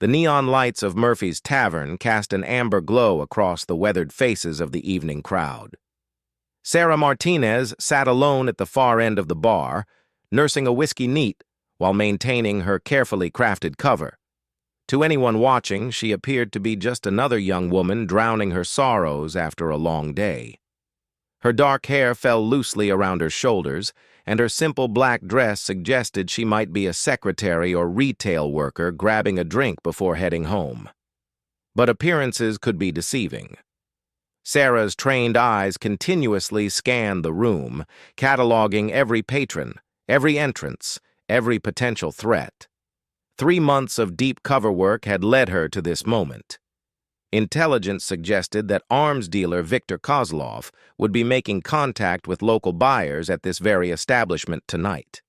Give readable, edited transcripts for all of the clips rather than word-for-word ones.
The neon lights of Murphy's Tavern cast an amber glow across the weathered faces of the evening crowd. Sarah Martinez sat alone at the far end of the bar, nursing a whiskey neat while maintaining her carefully crafted cover. To anyone watching, she appeared to be just another young woman drowning her sorrows after a long day. Her dark hair fell loosely around her shoulders, and her simple black dress suggested she might be a secretary or retail worker grabbing a drink before heading home. But appearances could be deceiving. Sarah's trained eyes continuously scanned the room, cataloging every patron, every entrance, every potential threat. 3 months of deep cover work had led her to this moment. Intelligence suggested that arms dealer Viktor Kozlov would be making contact with local buyers at this very establishment tonight.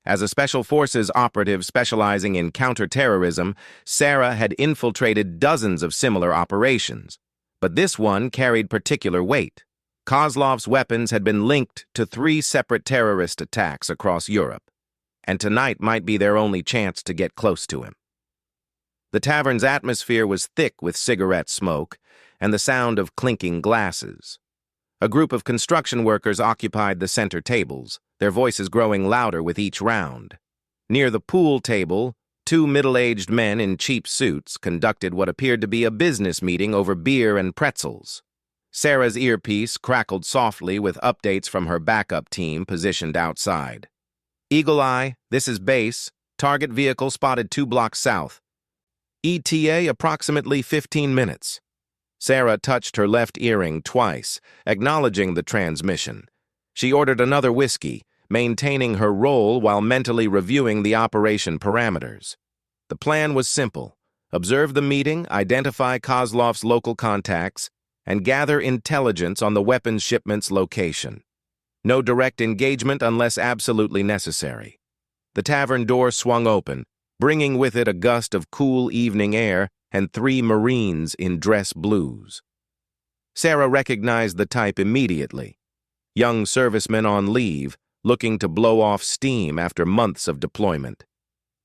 As a Special Forces operative specializing in counterterrorism, Sarah had infiltrated dozens of similar operations, but this one carried particular weight. Kozlov's weapons had been linked to 3 separate terrorist attacks across Europe, and tonight might be their only chance to get close to him. The tavern's atmosphere was thick with cigarette smoke and the sound of clinking glasses. A group of construction workers occupied the center tables, their voices growing louder with each round. Near the pool table, 2 middle-aged men in cheap suits conducted what appeared to be a business meeting over beer and pretzels. Sarah's earpiece crackled softly with updates from her backup team positioned outside. Eagle Eye, this is base. Target vehicle spotted 2 blocks south. ETA approximately 15 minutes. Sarah touched her left earring twice, acknowledging the transmission. She ordered another whiskey, maintaining her role while mentally reviewing the operation parameters. The plan was simple: observe the meeting, identify Kozlov's local contacts, and gather intelligence on the weapons shipment's location. No direct engagement unless absolutely necessary. The tavern door swung open, bringing with it a gust of cool evening air and 3 Marines in dress blues. Sarah recognized the type immediately. Young servicemen on leave, looking to blow off steam after months of deployment.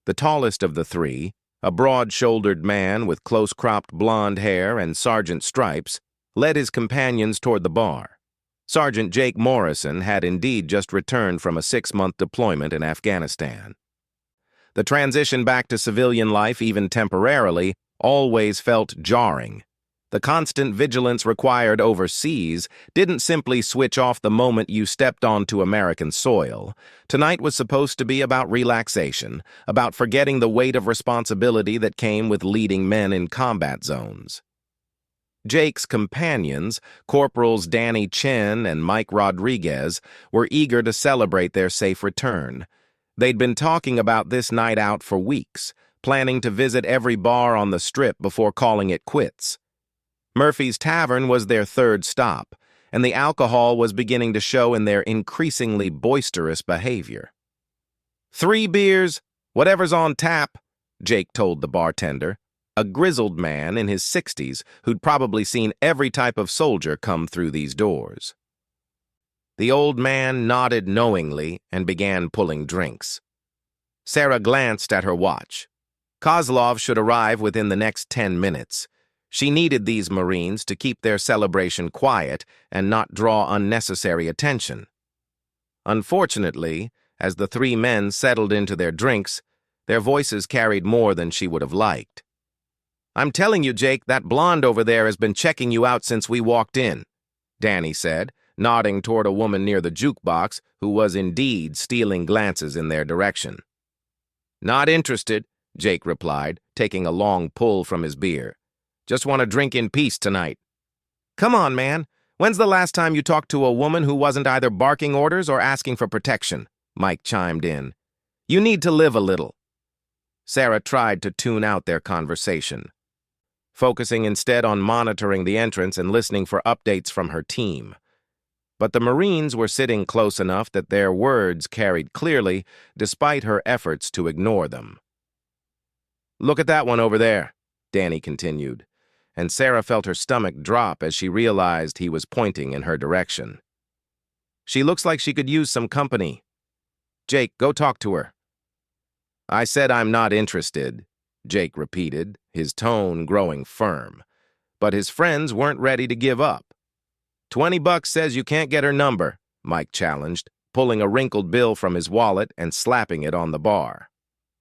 The tallest of the 3, a broad-shouldered man with close-cropped blonde hair and sergeant stripes, led his companions toward the bar. Sergeant Jake Morrison had indeed just returned from a 6-month deployment in Afghanistan. The transition back to civilian life, even temporarily, always felt jarring. The constant vigilance required overseas didn't simply switch off the moment you stepped onto American soil. Tonight was supposed to be about relaxation, about forgetting the weight of responsibility that came with leading men in combat zones. Jake's companions, Corporals Danny Chen and Mike Rodriguez, were eager to celebrate their safe return. They'd been talking about this night out for weeks, planning to visit every bar on the strip before calling it quits. Murphy's Tavern was their 3rd stop, and the alcohol was beginning to show in their increasingly boisterous behavior. 3 beers, whatever's on tap, Jake told the bartender, a grizzled man in his 60s who'd probably seen every type of soldier come through these doors. The old man nodded knowingly and began pulling drinks. Sarah glanced at her watch. Kozlov should arrive within the next 10 minutes. She needed these Marines to keep their celebration quiet and not draw unnecessary attention. Unfortunately, as the 3 men settled into their drinks, their voices carried more than she would have liked. "I'm telling you, Jake, that blonde over there has been checking you out since we walked in," Danny said, nodding toward a woman near the jukebox who was indeed stealing glances in their direction. "Not interested," Jake replied, taking a long pull from his beer. "Just want to drink in peace tonight." "Come on, man. When's the last time you talked to a woman who wasn't either barking orders or asking for protection?" Mike chimed in. "You need to live a little." Sarah tried to tune out their conversation, focusing instead on monitoring the entrance and listening for updates from her team. But the Marines were sitting close enough that their words carried clearly, despite her efforts to ignore them. "Look at that one over there," Danny continued, and Sarah felt her stomach drop as she realized he was pointing in her direction. "She looks like she could use some company. Jake, go talk to her." "I said I'm not interested," Jake repeated, his tone growing firm. But his friends weren't ready to give up. $20 says you can't get her number, Mike challenged, pulling a wrinkled bill from his wallet and slapping it on the bar.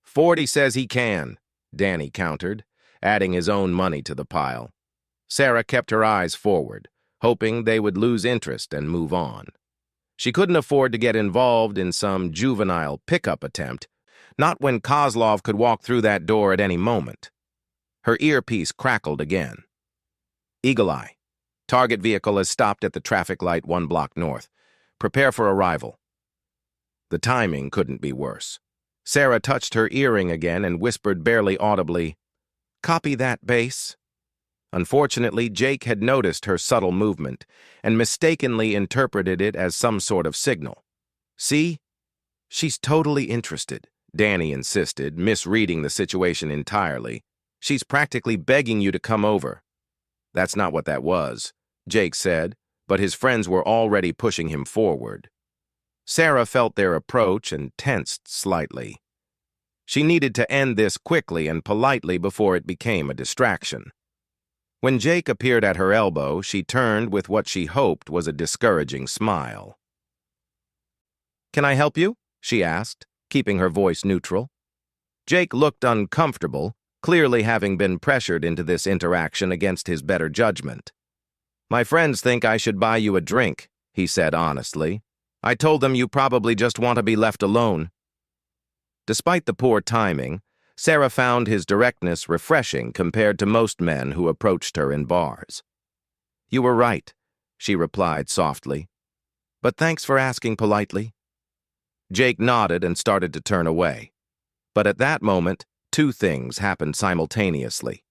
40 says he can, Danny countered, adding his own money to the pile. Sarah kept her eyes forward, hoping they would lose interest and move on. She couldn't afford to get involved in some juvenile pickup attempt, not when Kozlov could walk through that door at any moment. Her earpiece crackled again. Eagle Eye. Target vehicle has stopped at the traffic light 1 block north. Prepare for arrival. The timing couldn't be worse. Sarah touched her earring again and whispered barely audibly, "Copy that, base." Unfortunately, Jake had noticed her subtle movement and mistakenly interpreted it as some sort of signal. "See? She's totally interested," Danny insisted, misreading the situation entirely. "She's practically begging you to come over." "That's not what that was," Jake said, but his friends were already pushing him forward. Sarah felt their approach and tensed slightly. She needed to end this quickly and politely before it became a distraction. When Jake appeared at her elbow, she turned with what she hoped was a discouraging smile. "Can I help you?" she asked, keeping her voice neutral. Jake looked uncomfortable, clearly having been pressured into this interaction against his better judgment. "My friends think I should buy you a drink," he said honestly. "I told them you probably just want to be left alone." Despite the poor timing, Sarah found his directness refreshing compared to most men who approached her in bars. "You were right," she replied softly. "But thanks for asking politely." Jake nodded and started to turn away. But at that moment, 2 things happened simultaneously.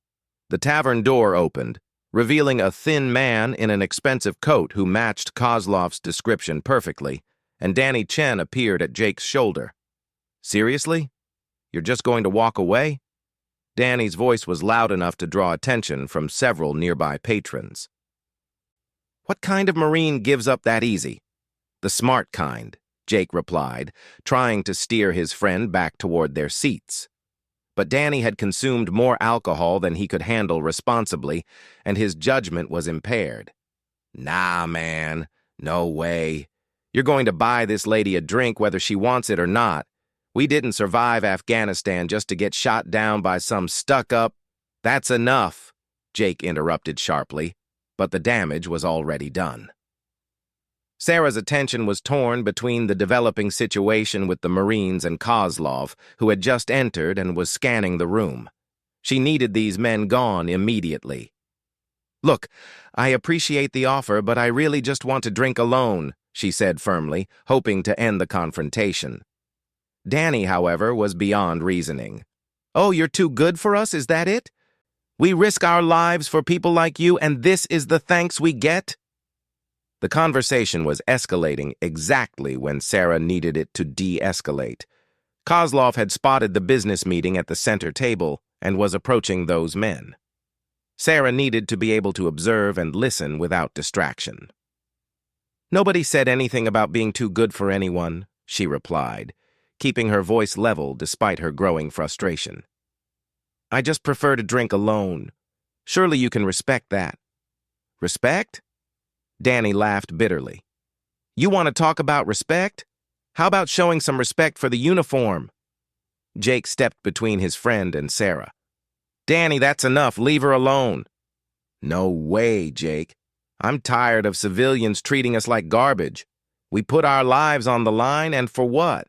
The tavern door opened, revealing a thin man in an expensive coat who matched Kozlov's description perfectly, and Danny Chen appeared at Jake's shoulder. "Seriously? You're just going to walk away?" Danny's voice was loud enough to draw attention from several nearby patrons. "What kind of Marine gives up that easy?" "The smart kind," Jake replied, trying to steer his friend back toward their seats. But Danny had consumed more alcohol than he could handle responsibly, and his judgment was impaired. "Nah, man, no way. You're going to buy this lady a drink whether she wants it or not. We didn't survive Afghanistan just to get shot down by some stuck-up—" "That's enough," Jake interrupted sharply, but the damage was already done. Sarah's attention was torn between the developing situation with the Marines and Kozlov, who had just entered and was scanning the room. She needed these men gone immediately. "Look, I appreciate the offer, but I really just want to drink alone," she said firmly, hoping to end the confrontation. Danny, however, was beyond reasoning. "Oh, you're too good for us, is that it? We risk our lives for people like you, and this is the thanks we get?" The conversation was escalating exactly when Sarah needed it to de-escalate. Kozlov had spotted the business meeting at the center table and was approaching those men. Sarah needed to be able to observe and listen without distraction. "Nobody said anything about being too good for anyone," she replied, keeping her voice level despite her growing frustration. "I just prefer to drink alone. Surely you can respect that." "Respect?" Danny laughed bitterly. "You want to talk about respect? How about showing some respect for the uniform?" Jake stepped between his friend and Sarah. "Danny, that's enough. Leave her alone." "No way, Jake. I'm tired of civilians treating us like garbage. We put our lives on the line, and for what?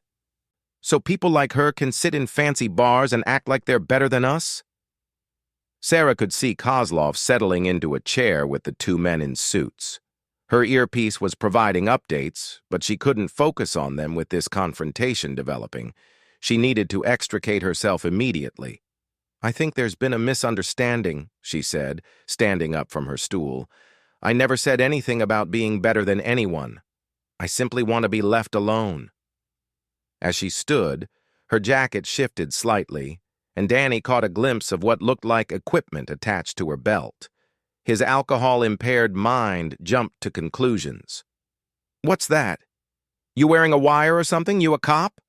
So people like her can sit in fancy bars and act like they're better than us?" Sarah could see Kozlov settling into a chair with the 2 men in suits. Her earpiece was providing updates, but she couldn't focus on them with this confrontation developing. She needed to extricate herself immediately. "I think there's been a misunderstanding," she said, standing up from her stool. "I never said anything about being better than anyone. I simply want to be left alone." As she stood, her jacket shifted slightly, and Danny caught a glimpse of what looked like equipment attached to her belt. His alcohol-impaired mind jumped to conclusions. "What's that? You wearing a wire or something? You a cop?"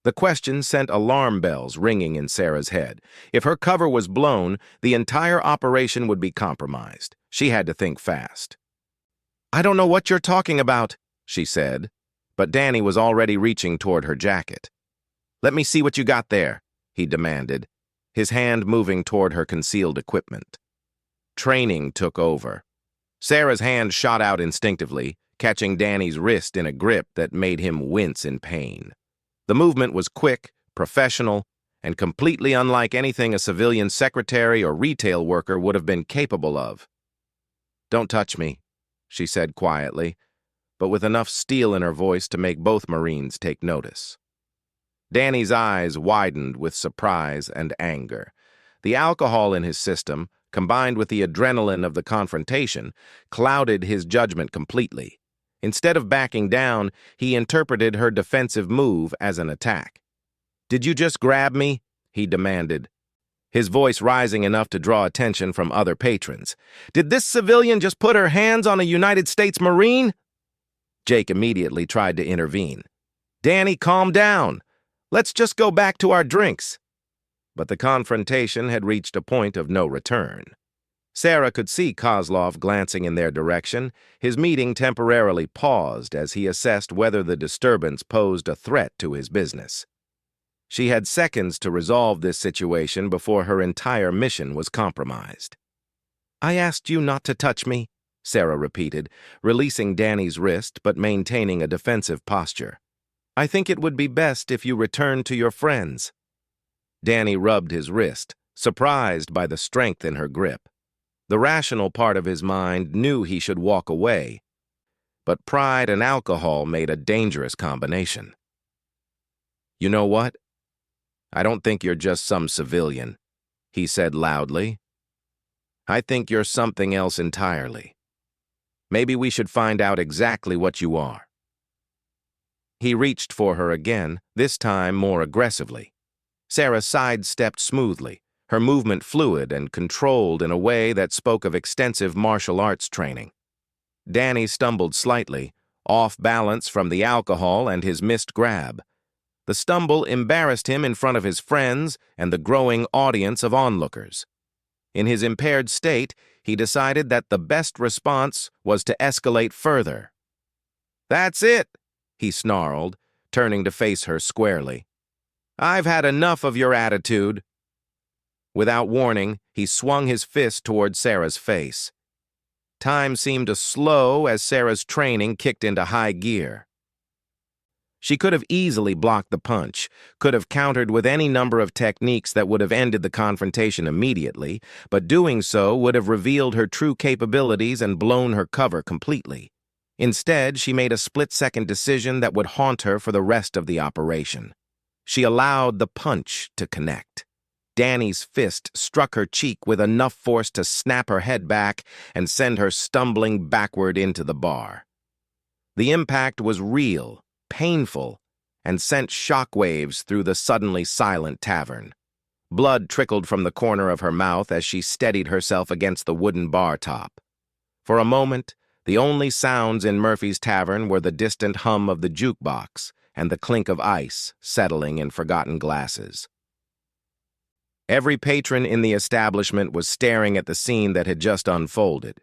The question sent alarm bells ringing in Sarah's head. If her cover was blown, the entire operation would be compromised. She had to think fast. "I don't know what you're talking about," she said, but Danny was already reaching toward her jacket. "Let me see what you got there," he demanded, his hand moving toward her concealed equipment. Training took over. Sarah's hand shot out instinctively, catching Danny's wrist in a grip that made him wince in pain. The movement was quick, professional, and completely unlike anything a civilian secretary or retail worker would have been capable of. "Don't touch me," she said quietly, but with enough steel in her voice to make both Marines take notice. Danny's eyes widened with surprise and anger. The alcohol in his system, combined with the adrenaline of the confrontation, clouded his judgment completely. Instead of backing down, he interpreted her defensive move as an attack. "Did you just grab me?" he demanded, his voice rising enough to draw attention from other patrons. "Did this civilian just put her hands on a United States Marine?" Jake immediately tried to intervene. "Danny, calm down. Let's just go back to our drinks." But the confrontation had reached a point of no return. Sarah could see Kozlov glancing in their direction. His meeting temporarily paused as he assessed whether the disturbance posed a threat to his business. She had seconds to resolve this situation before her entire mission was compromised. "I asked you not to touch me," Sarah repeated, releasing Danny's wrist but maintaining a defensive posture. "I think it would be best if you returned to your friends." Danny rubbed his wrist, surprised by the strength in her grip. The rational part of his mind knew he should walk away, but pride and alcohol made a dangerous combination. "You know what? I don't think you're just some civilian," he said loudly. "I think you're something else entirely. Maybe we should find out exactly what you are." He reached for her again, this time more aggressively. Sarah sidestepped smoothly, her movement fluid and controlled in a way that spoke of extensive martial arts training. Danny stumbled slightly, off balance from the alcohol and his missed grab. The stumble embarrassed him in front of his friends and the growing audience of onlookers. In his impaired state, he decided that the best response was to escalate further. "That's it," he snarled, turning to face her squarely. "I've had enough of your attitude." Without warning, he swung his fist toward Sarah's face. Time seemed to slow as Sarah's training kicked into high gear. She could have easily blocked the punch, could have countered with any number of techniques that would have ended the confrontation immediately, but doing so would have revealed her true capabilities and blown her cover completely. Instead, she made a split-second decision that would haunt her for the rest of the operation. She allowed the punch to connect. Danny's fist struck her cheek with enough force to snap her head back and send her stumbling backward into the bar. The impact was real, painful, and sent shockwaves through the suddenly silent tavern. Blood trickled from the corner of her mouth as she steadied herself against the wooden bar top. For a moment, the only sounds in Murphy's tavern were the distant hum of the jukebox and the clink of ice settling in forgotten glasses. Every patron in the establishment was staring at the scene that had just unfolded.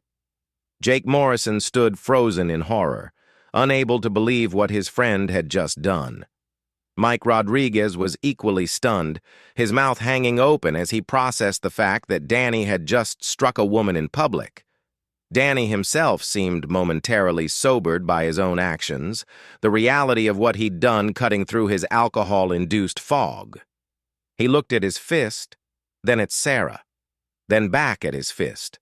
Jake Morrison stood frozen in horror, unable to believe what his friend had just done. Mike Rodriguez was equally stunned, his mouth hanging open as he processed the fact that Danny had just struck a woman in public. Danny himself seemed momentarily sobered by his own actions, the reality of what he'd done cutting through his alcohol-induced fog. He looked at his fist, then at Sarah, then back at his fist,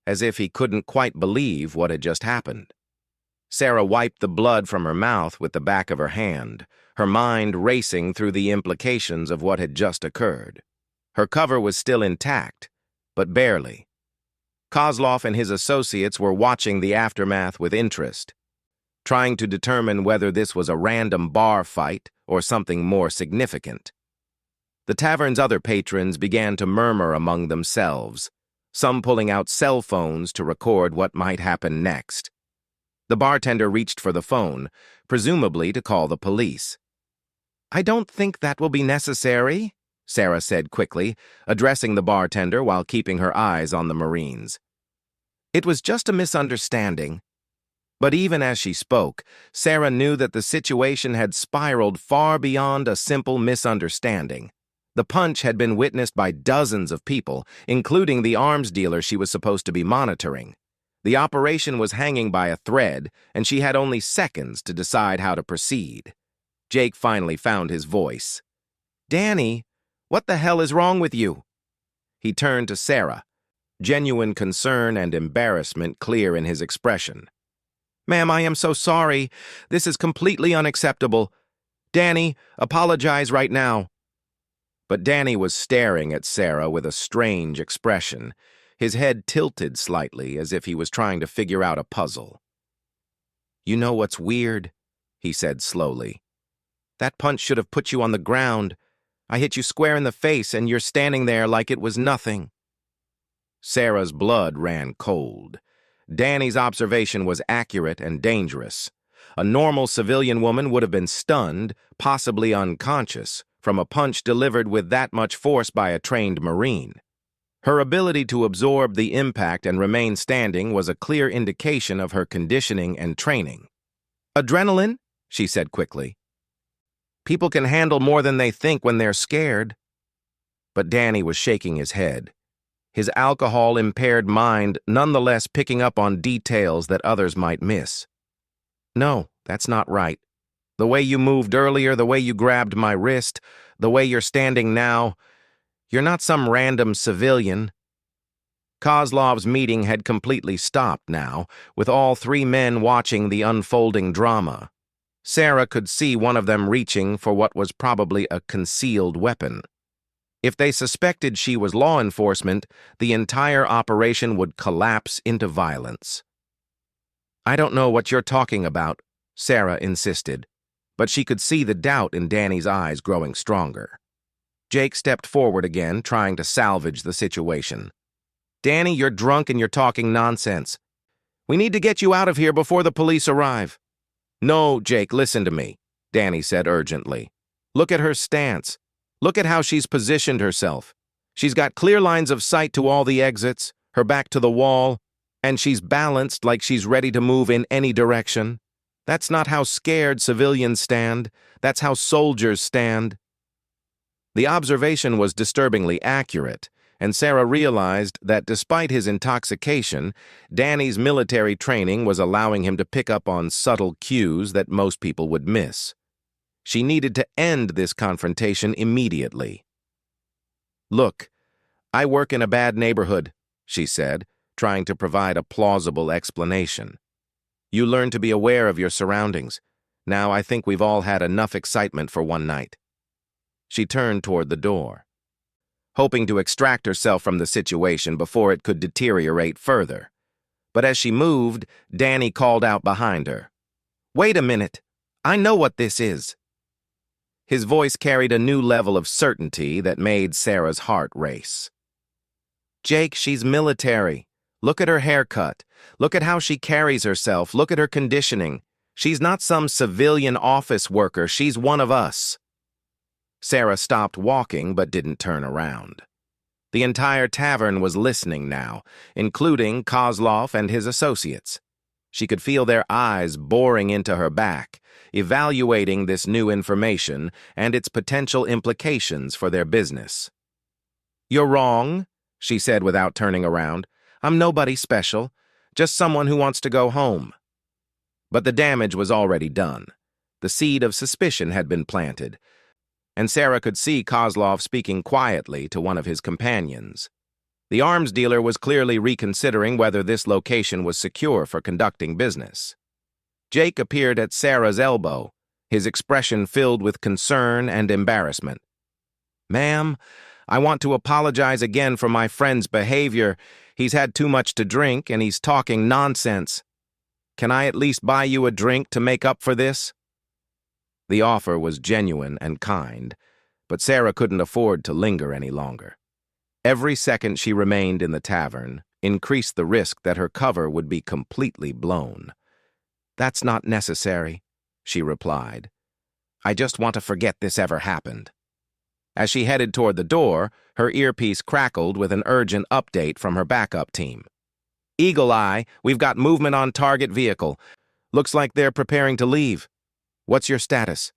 as if he couldn't quite believe what had just happened. Sarah wiped the blood from her mouth with the back of her hand, her mind racing through the implications of what had just occurred. Her cover was still intact, but barely. Kozlov and his associates were watching the aftermath with interest, trying to determine whether this was a random bar fight or something more significant. The tavern's other patrons began to murmur among themselves, some pulling out cell phones to record what might happen next. The bartender reached for the phone, presumably to call the police. I don't think that will be necessary, Sarah said quickly, addressing the bartender while keeping her eyes on the Marines. It was just a misunderstanding. But even as she spoke, Sarah knew that the situation had spiraled far beyond a simple misunderstanding. The punch had been witnessed by dozens of people, including the arms dealer she was supposed to be monitoring. The operation was hanging by a thread, and she had only seconds to decide how to proceed. Jake finally found his voice. "Danny, what the hell is wrong with you?" He turned to Sarah, genuine concern and embarrassment clear in his expression. "Ma'am, I am so sorry. This is completely unacceptable. Danny, apologize right now." But Danny was staring at Sarah with a strange expression, his head tilted slightly as if he was trying to figure out a puzzle. "You know what's weird?" he said slowly. "That punch should have put you on the ground. I hit you square in the face and you're standing there like it was nothing." Sarah's blood ran cold. Danny's observation was accurate and dangerous. A normal civilian woman would have been stunned, possibly unconscious, from a punch delivered with that much force by a trained Marine. Her ability to absorb the impact and remain standing was a clear indication of her conditioning and training. "Adrenaline?" she said quickly. "People can handle more than they think when they're scared." But Danny was shaking his head, his alcohol-impaired mind nonetheless picking up on details that others might miss. "No, that's not right. The way you moved earlier, the way you grabbed my wrist, the way you're standing now, you're not some random civilian." Kozlov's meeting had completely stopped now, with all three men watching the unfolding drama. Sarah could see one of them reaching for what was probably a concealed weapon. If they suspected she was law enforcement, the entire operation would collapse into violence. "I don't know what you're talking about," Sarah insisted, but she could see the doubt in Danny's eyes growing stronger. Jake stepped forward again, trying to salvage the situation. "Danny, you're drunk and you're talking nonsense. We need to get you out of here before the police arrive." "No, Jake, listen to me," Danny said urgently. "Look at her stance. Look at how she's positioned herself. She's got clear lines of sight to all the exits, her back to the wall, and she's balanced like she's ready to move in any direction. That's not how scared civilians stand. That's how soldiers stand." The observation was disturbingly accurate, and Sarah realized that despite his intoxication, Danny's military training was allowing him to pick up on subtle cues that most people would miss. She needed to end this confrontation immediately. "Look, I work in a bad neighborhood," she said, trying to provide a plausible explanation. "You learn to be aware of your surroundings. Now I think we've all had enough excitement for one night." She turned toward the door, hoping to extract herself from the situation before it could deteriorate further. But as she moved, Danny called out behind her. "Wait a minute. I know what this is." His voice carried a new level of certainty that made Sarah's heart race. "Jake, she's military. Look at her haircut. Look at how she carries herself. Look at her conditioning. She's not some civilian office worker. She's one of us." Sarah stopped walking but didn't turn around. The entire tavern was listening now, including Kozlov and his associates. She could feel their eyes boring into her back, evaluating this new information and its potential implications for their business. "You're wrong," she said without turning around. "I'm nobody special, just someone who wants to go home." But the damage was already done. The seed of suspicion had been planted, and Sarah could see Kozlov speaking quietly to one of his companions. The arms dealer was clearly reconsidering whether this location was secure for conducting business. Jake appeared at Sarah's elbow, his expression filled with concern and embarrassment. "Ma'am, I want to apologize again for my friend's behavior. He's had too much to drink and he's talking nonsense. Can I at least buy you a drink to make up for this?" The offer was genuine and kind, but Sarah couldn't afford to linger any longer. Every second she remained in the tavern increased the risk that her cover would be completely blown. "That's not necessary," she replied. I just want to forget this ever happened." As she headed toward the door, her earpiece crackled with an urgent update from her backup team. "Eagle Eye, we've got movement on target vehicle. Looks like they're preparing to leave. What's your status?"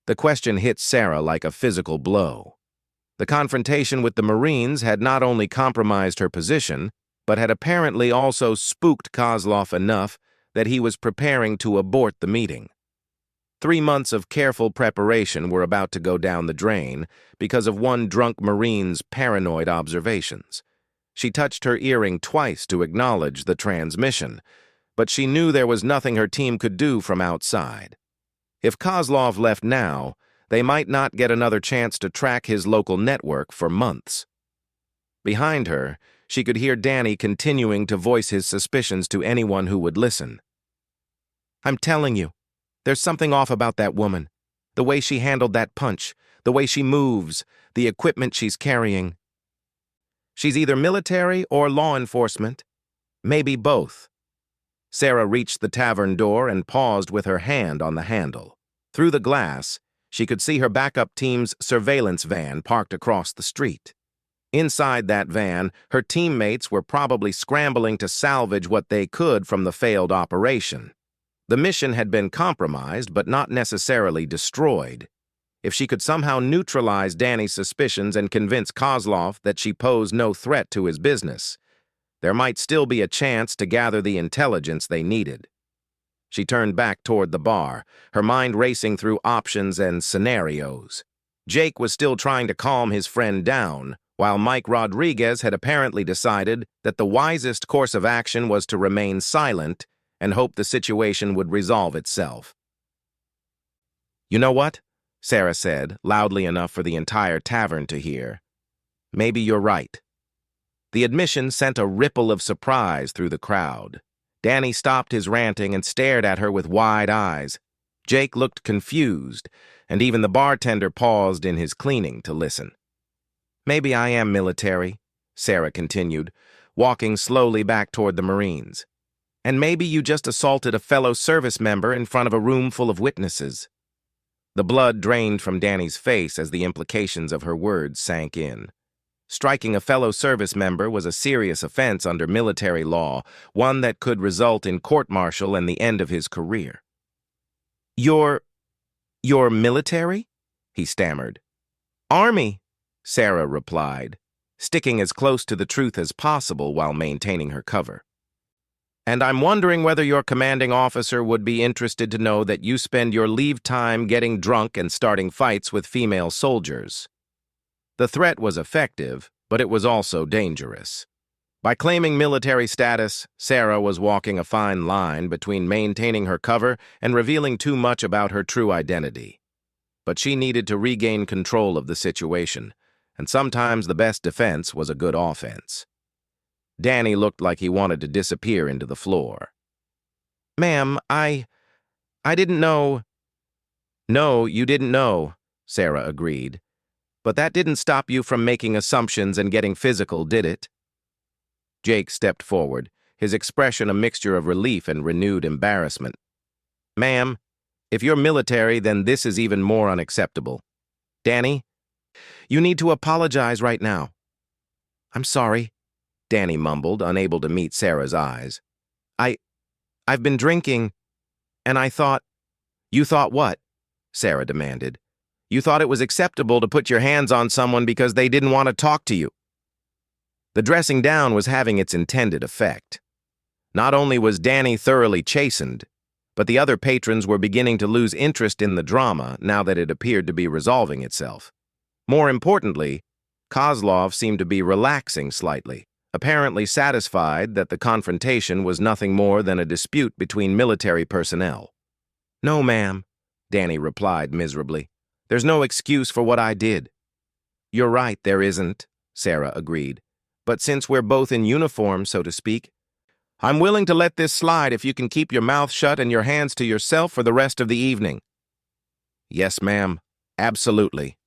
The question hit Sarah like a physical blow. The confrontation with the Marines had not only compromised her position, but had apparently also spooked Kozlov enough that he was preparing to abort the meeting. 3 months of careful preparation were about to go down the drain because of one drunk Marine's paranoid observations. She touched her earring twice to acknowledge the transmission, but she knew there was nothing her team could do from outside. If Kozlov left now, they might not get another chance to track his local network for months. Behind her, she could hear Danny continuing to voice his suspicions to anyone who would listen. "I'm telling you, there's something off about that woman. The way she handled that punch, the way she moves, the equipment she's carrying. She's either military or law enforcement. Maybe both." Sarah reached the tavern door and paused with her hand on the handle. Through the glass, she could see her backup team's surveillance van parked across the street. Inside that van, her teammates were probably scrambling to salvage what they could from the failed operation. The mission had been compromised, but not necessarily destroyed. If she could somehow neutralize Danny's suspicions and convince Kozlov that she posed no threat to his business, there might still be a chance to gather the intelligence they needed. She turned back toward the bar, her mind racing through options and scenarios. Jake was still trying to calm his friend down, while Mike Rodriguez had apparently decided that the wisest course of action was to remain silent and hope the situation would resolve itself. "You know what?" Sarah said, loudly enough for the entire tavern to hear. "Maybe you're right." The admission sent a ripple of surprise through the crowd. Danny stopped his ranting and stared at her with wide eyes. Jake looked confused, and even the bartender paused in his cleaning to listen. "Maybe I am military," Sarah continued, walking slowly back toward the Marines. "And maybe you just assaulted a fellow service member in front of a room full of witnesses." The blood drained from Danny's face as the implications of her words sank in. Striking a fellow service member was a serious offense under military law, one that could result in court-martial and the end of his career. You're military?" he stammered. "Army," Sarah replied, sticking as close to the truth as possible while maintaining her cover. "And I'm wondering whether your commanding officer would be interested to know that you spend your leave time getting drunk and starting fights with female soldiers." The threat was effective, but it was also dangerous. By claiming military status, Sarah was walking a fine line between maintaining her cover and revealing too much about her true identity. But she needed to regain control of the situation, and sometimes the best defense was a good offense. Danny looked like he wanted to disappear into the floor. "Ma'am, I didn't know." "No, you didn't know," Sarah agreed. "But that didn't stop you from making assumptions and getting physical, did it?" Jake stepped forward, his expression a mixture of relief and renewed embarrassment. "Ma'am, if you're military, then this is even more unacceptable. Danny, you need to apologize right now." "I'm sorry," Danny mumbled, unable to meet Sarah's eyes. I've been drinking, and I thought—" "You thought what?" Sarah demanded. "You thought it was acceptable to put your hands on someone because they didn't want to talk to you." The dressing down was having its intended effect. Not only was Danny thoroughly chastened, but the other patrons were beginning to lose interest in the drama now that it appeared to be resolving itself. More importantly, Kozlov seemed to be relaxing slightly, apparently satisfied that the confrontation was nothing more than a dispute between military personnel. "No, ma'am," Danny replied miserably. "There's no excuse for what I did." "You're right, there isn't," Sarah agreed. "But since we're both in uniform, so to speak, I'm willing to let this slide if you can keep your mouth shut and your hands to yourself for the rest of the evening." "Yes, ma'am. Absolutely."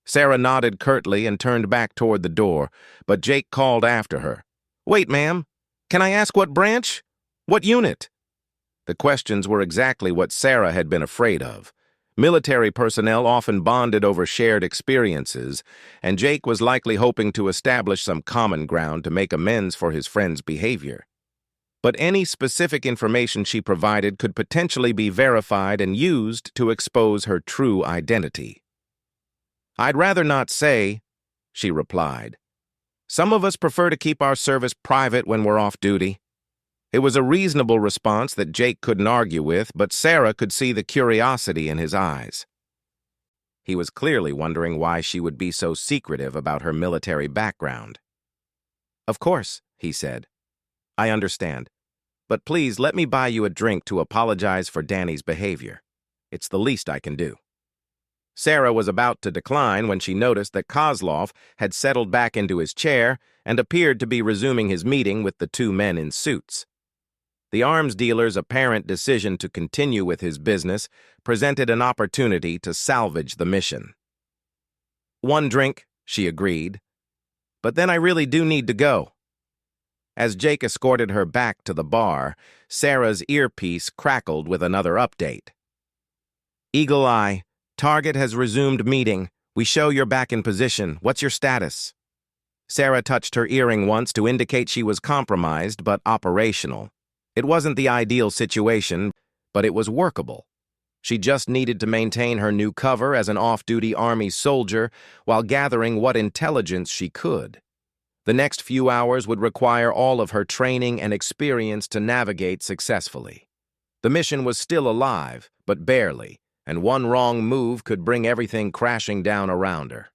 Sarah nodded curtly and turned back toward the door, but Jake called after her. "Wait, ma'am. Can I ask what branch? What unit?" The questions were exactly what Sarah had been afraid of. Military personnel often bonded over shared experiences, and Jake was likely hoping to establish some common ground to make amends for his friend's behavior. But any specific information she provided could potentially be verified and used to expose her true identity. "I'd rather not say," she replied. "Some of us prefer to keep our service private when we're off duty." It was a reasonable response that Jake couldn't argue with, but Sarah could see the curiosity in his eyes. He was clearly wondering why she would be so secretive about her military background. "Of course," he said. "I understand. But please let me buy you a drink to apologize for Danny's behavior. It's the least I can do." Sarah was about to decline when she noticed that Kozlov had settled back into his chair and appeared to be resuming his meeting with the two men in suits. The arms dealer's apparent decision to continue with his business presented an opportunity to salvage the mission. "One drink," she agreed. "But then I really do need to go." As Jake escorted her back to the bar, Sarah's earpiece crackled with another update. "Eagle Eye, target has resumed meeting. We show you're back in position. What's your status?" Sarah touched her earring once to indicate she was compromised but operational. It wasn't the ideal situation, but it was workable. She just needed to maintain her new cover as an off-duty Army soldier while gathering what intelligence she could. The next few hours would require all of her training and experience to navigate successfully. The mission was still alive, but barely, and one wrong move could bring everything crashing down around her.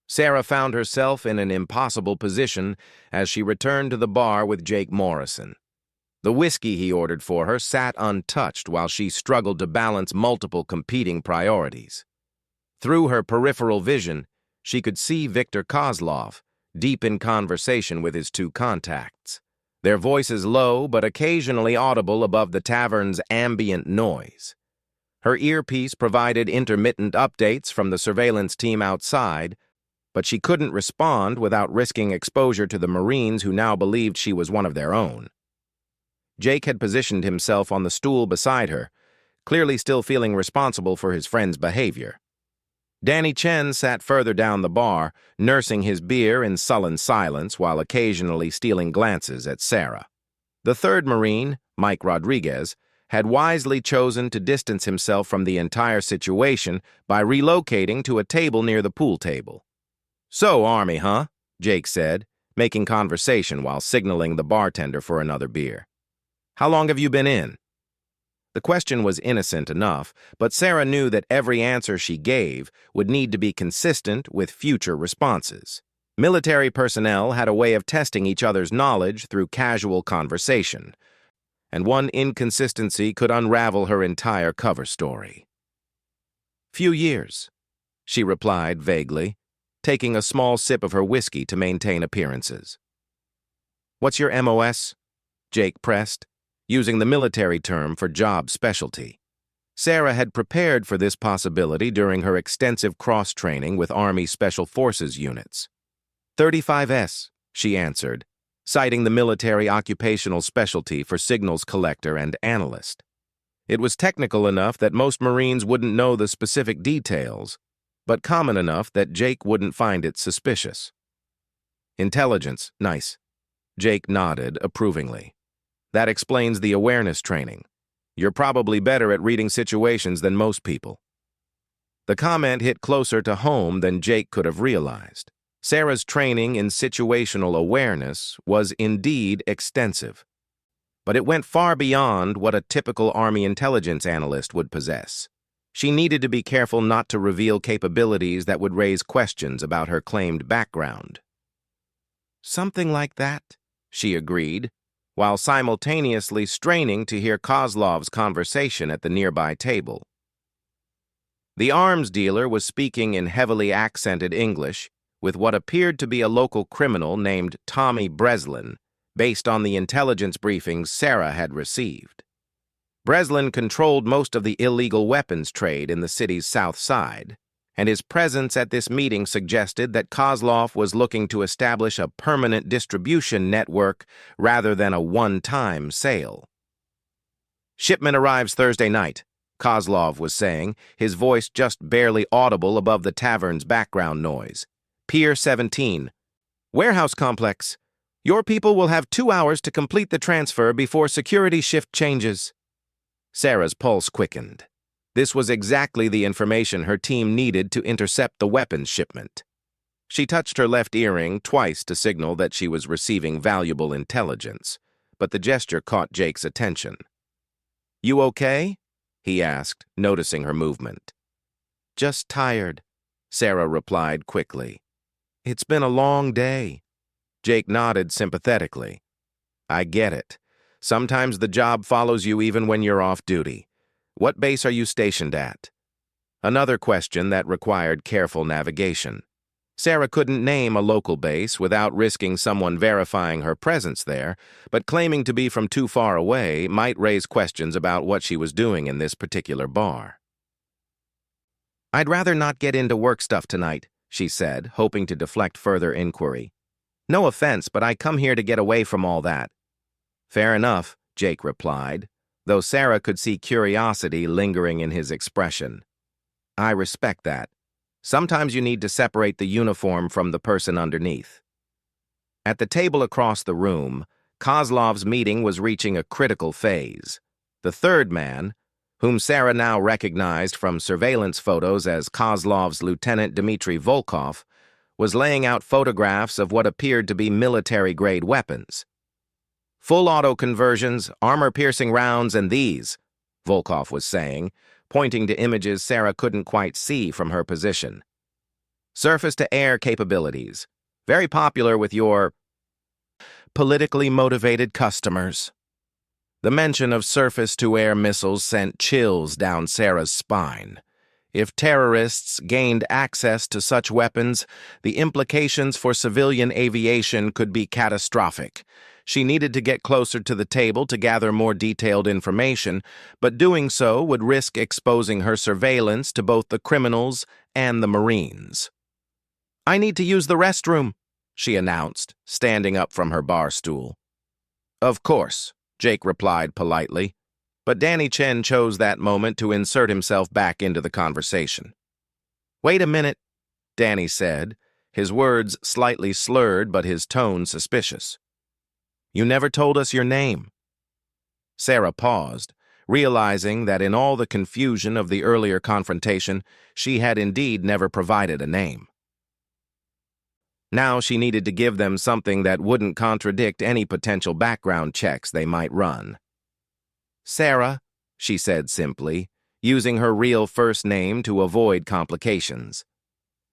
Sarah found herself in an impossible position as she returned to the bar with Jake Morrison. The whiskey he ordered for her sat untouched while she struggled to balance multiple competing priorities. Through her peripheral vision, she could see Victor Kozlov, deep in conversation with his two contacts, their voices low but occasionally audible above the tavern's ambient noise. Her earpiece provided intermittent updates from the surveillance team outside, but she couldn't respond without risking exposure to the Marines who now believed she was one of their own. Jake had positioned himself on the stool beside her, clearly still feeling responsible for his friend's behavior. Danny Chen sat further down the bar, nursing his beer in sullen silence while occasionally stealing glances at Sarah. The third Marine, Mike Rodriguez, had wisely chosen to distance himself from the entire situation by relocating to a table near the pool table. "So, Army, huh?" Jake said, making conversation while signaling the bartender for another beer. "How long have you been in?" The question was innocent enough, but Sarah knew that every answer she gave would need to be consistent with future responses. Military personnel had a way of testing each other's knowledge through casual conversation, and one inconsistency could unravel her entire cover story. "Few years," she replied vaguely, taking a small sip of her whiskey to maintain appearances. "What's your MOS?" Jake pressed, using the military term for job specialty. Sarah had prepared for this possibility during her extensive cross-training with Army Special Forces units. 35S, she answered, citing the military occupational specialty for signals collector and analyst. It was technical enough that most Marines wouldn't know the specific details, but common enough that Jake wouldn't find it suspicious. "Intelligence, nice." Jake nodded approvingly. "That explains the awareness training. You're probably better at reading situations than most people." The comment hit closer to home than Jake could have realized. Sarah's training in situational awareness was indeed extensive, but it went far beyond what a typical Army intelligence analyst would possess. She needed to be careful not to reveal capabilities that would raise questions about her claimed background. "Something like that," she agreed, while simultaneously straining to hear Kozlov's conversation at the nearby table. The arms dealer was speaking in heavily accented English with what appeared to be a local criminal named Tommy Breslin, based on the intelligence briefings Sarah had received. Breslin controlled most of the illegal weapons trade in the city's south side, and his presence at this meeting suggested that Kozlov was looking to establish a permanent distribution network rather than a one-time sale. "Shipment arrives Thursday night," Kozlov was saying, his voice just barely audible above the tavern's background noise. Pier 17. Warehouse complex. Your people will have 2 hours to complete the transfer before security shift changes. Sarah's pulse quickened. This was exactly the information her team needed to intercept the weapons shipment. She touched her left earring twice to signal that she was receiving valuable intelligence, but the gesture caught Jake's attention. "You okay?" he asked, noticing her movement. "Just tired," Sarah replied quickly. "It's been a long day." Jake nodded sympathetically. "I get it. Sometimes the job follows you even when you're off duty. What base are you stationed at?" Another question that required careful navigation. Sarah couldn't name a local base without risking someone verifying her presence there, but claiming to be from too far away might raise questions about what she was doing in this particular bar. "I'd rather not get into work stuff tonight," she said, hoping to deflect further inquiry. "No offense, but I come here to get away from all that." "Fair enough," Jake replied, though Sarah could see curiosity lingering in his expression. "I respect that. Sometimes you need to separate the uniform from the person underneath." At the table across the room, Kozlov's meeting was reaching a critical phase. The third man, whom Sarah now recognized from surveillance photos as Kozlov's Lieutenant Dmitry Volkov, was laying out photographs of what appeared to be military-grade weapons. "Full auto conversions, armor-piercing rounds, and these," Volkov was saying, pointing to images Sarah couldn't quite see from her position. "Surface-to-air capabilities. Very popular with your politically motivated customers." The mention of surface-to-air missiles sent chills down Sarah's spine. If terrorists gained access to such weapons, the implications for civilian aviation could be catastrophic. She needed to get closer to the table to gather more detailed information, but doing so would risk exposing her surveillance to both the criminals and the Marines. "I need to use the restroom," she announced, standing up from her bar stool. "Of course," Jake replied politely, but Danny Chen chose that moment to insert himself back into the conversation. "Wait a minute," Danny said, his words slightly slurred but his tone suspicious. "You never told us your name." Sarah paused, realizing that in all the confusion of the earlier confrontation, she had indeed never provided a name. Now she needed to give them something that wouldn't contradict any potential background checks they might run. "Sarah," she said simply, using her real first name to avoid complications.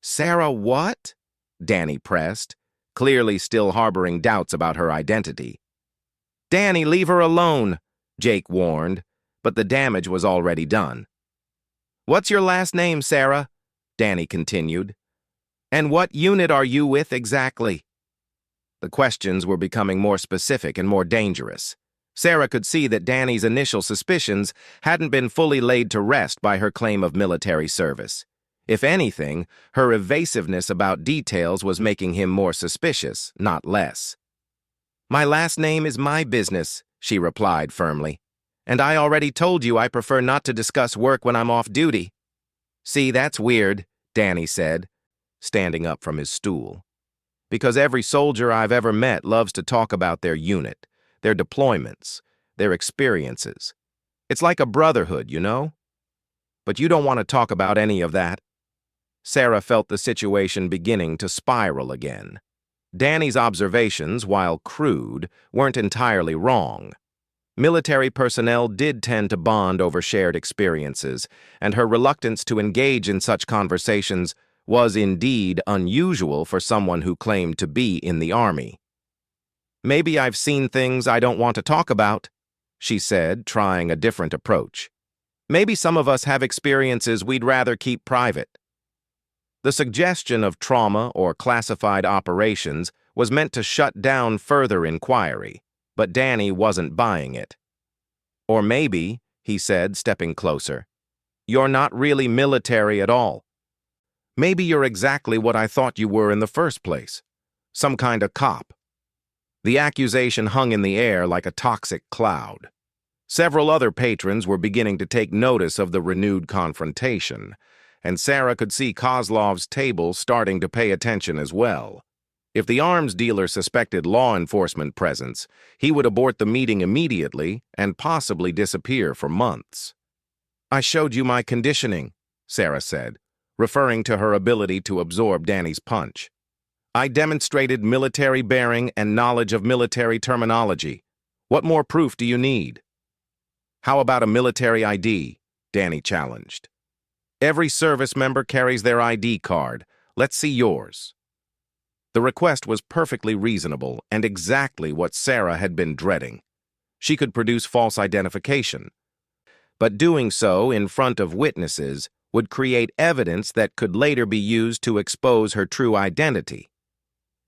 "Sarah what?" Danny pressed, clearly still harboring doubts about her identity. "Danny, leave her alone," Jake warned, but the damage was already done. "What's your last name, Sarah?" Danny continued. "And what unit are you with exactly?" The questions were becoming more specific and more dangerous. Sarah could see that Danny's initial suspicions hadn't been fully laid to rest by her claim of military service. If anything, her evasiveness about details was making him more suspicious, not less. "My last name is my business," she replied firmly. "And I already told you I prefer not to discuss work when I'm off duty." "See, that's weird," Danny said, standing up from his stool. "Because every soldier I've ever met loves to talk about their unit, their deployments, their experiences. It's like a brotherhood, you know? But you don't want to talk about any of that." Sarah felt the situation beginning to spiral again. Danny's observations, while crude, weren't entirely wrong. Military personnel did tend to bond over shared experiences, and her reluctance to engage in such conversations was indeed unusual for someone who claimed to be in the Army. "Maybe I've seen things I don't want to talk about," she said, trying a different approach. "Maybe some of us have experiences we'd rather keep private." The suggestion of trauma or classified operations was meant to shut down further inquiry, but Danny wasn't buying it. "Or maybe," he said, stepping closer, "you're not really military at all. Maybe you're exactly what I thought you were in the first place, some kind of cop." The accusation hung in the air like a toxic cloud. Several other patrons were beginning to take notice of the renewed confrontation, and Sarah could see Kozlov's table starting to pay attention as well. If the arms dealer suspected law enforcement presence, he would abort the meeting immediately and possibly disappear for months. "I showed you my conditioning," Sarah said, referring to her ability to absorb Danny's punch. "I demonstrated military bearing and knowledge of military terminology. What more proof do you need?" "How about a military ID?" Danny challenged. "Every service member carries their ID card. Let's see yours." The request was perfectly reasonable and exactly what Sarah had been dreading. She could produce false identification, but doing so in front of witnesses would create evidence that could later be used to expose her true identity.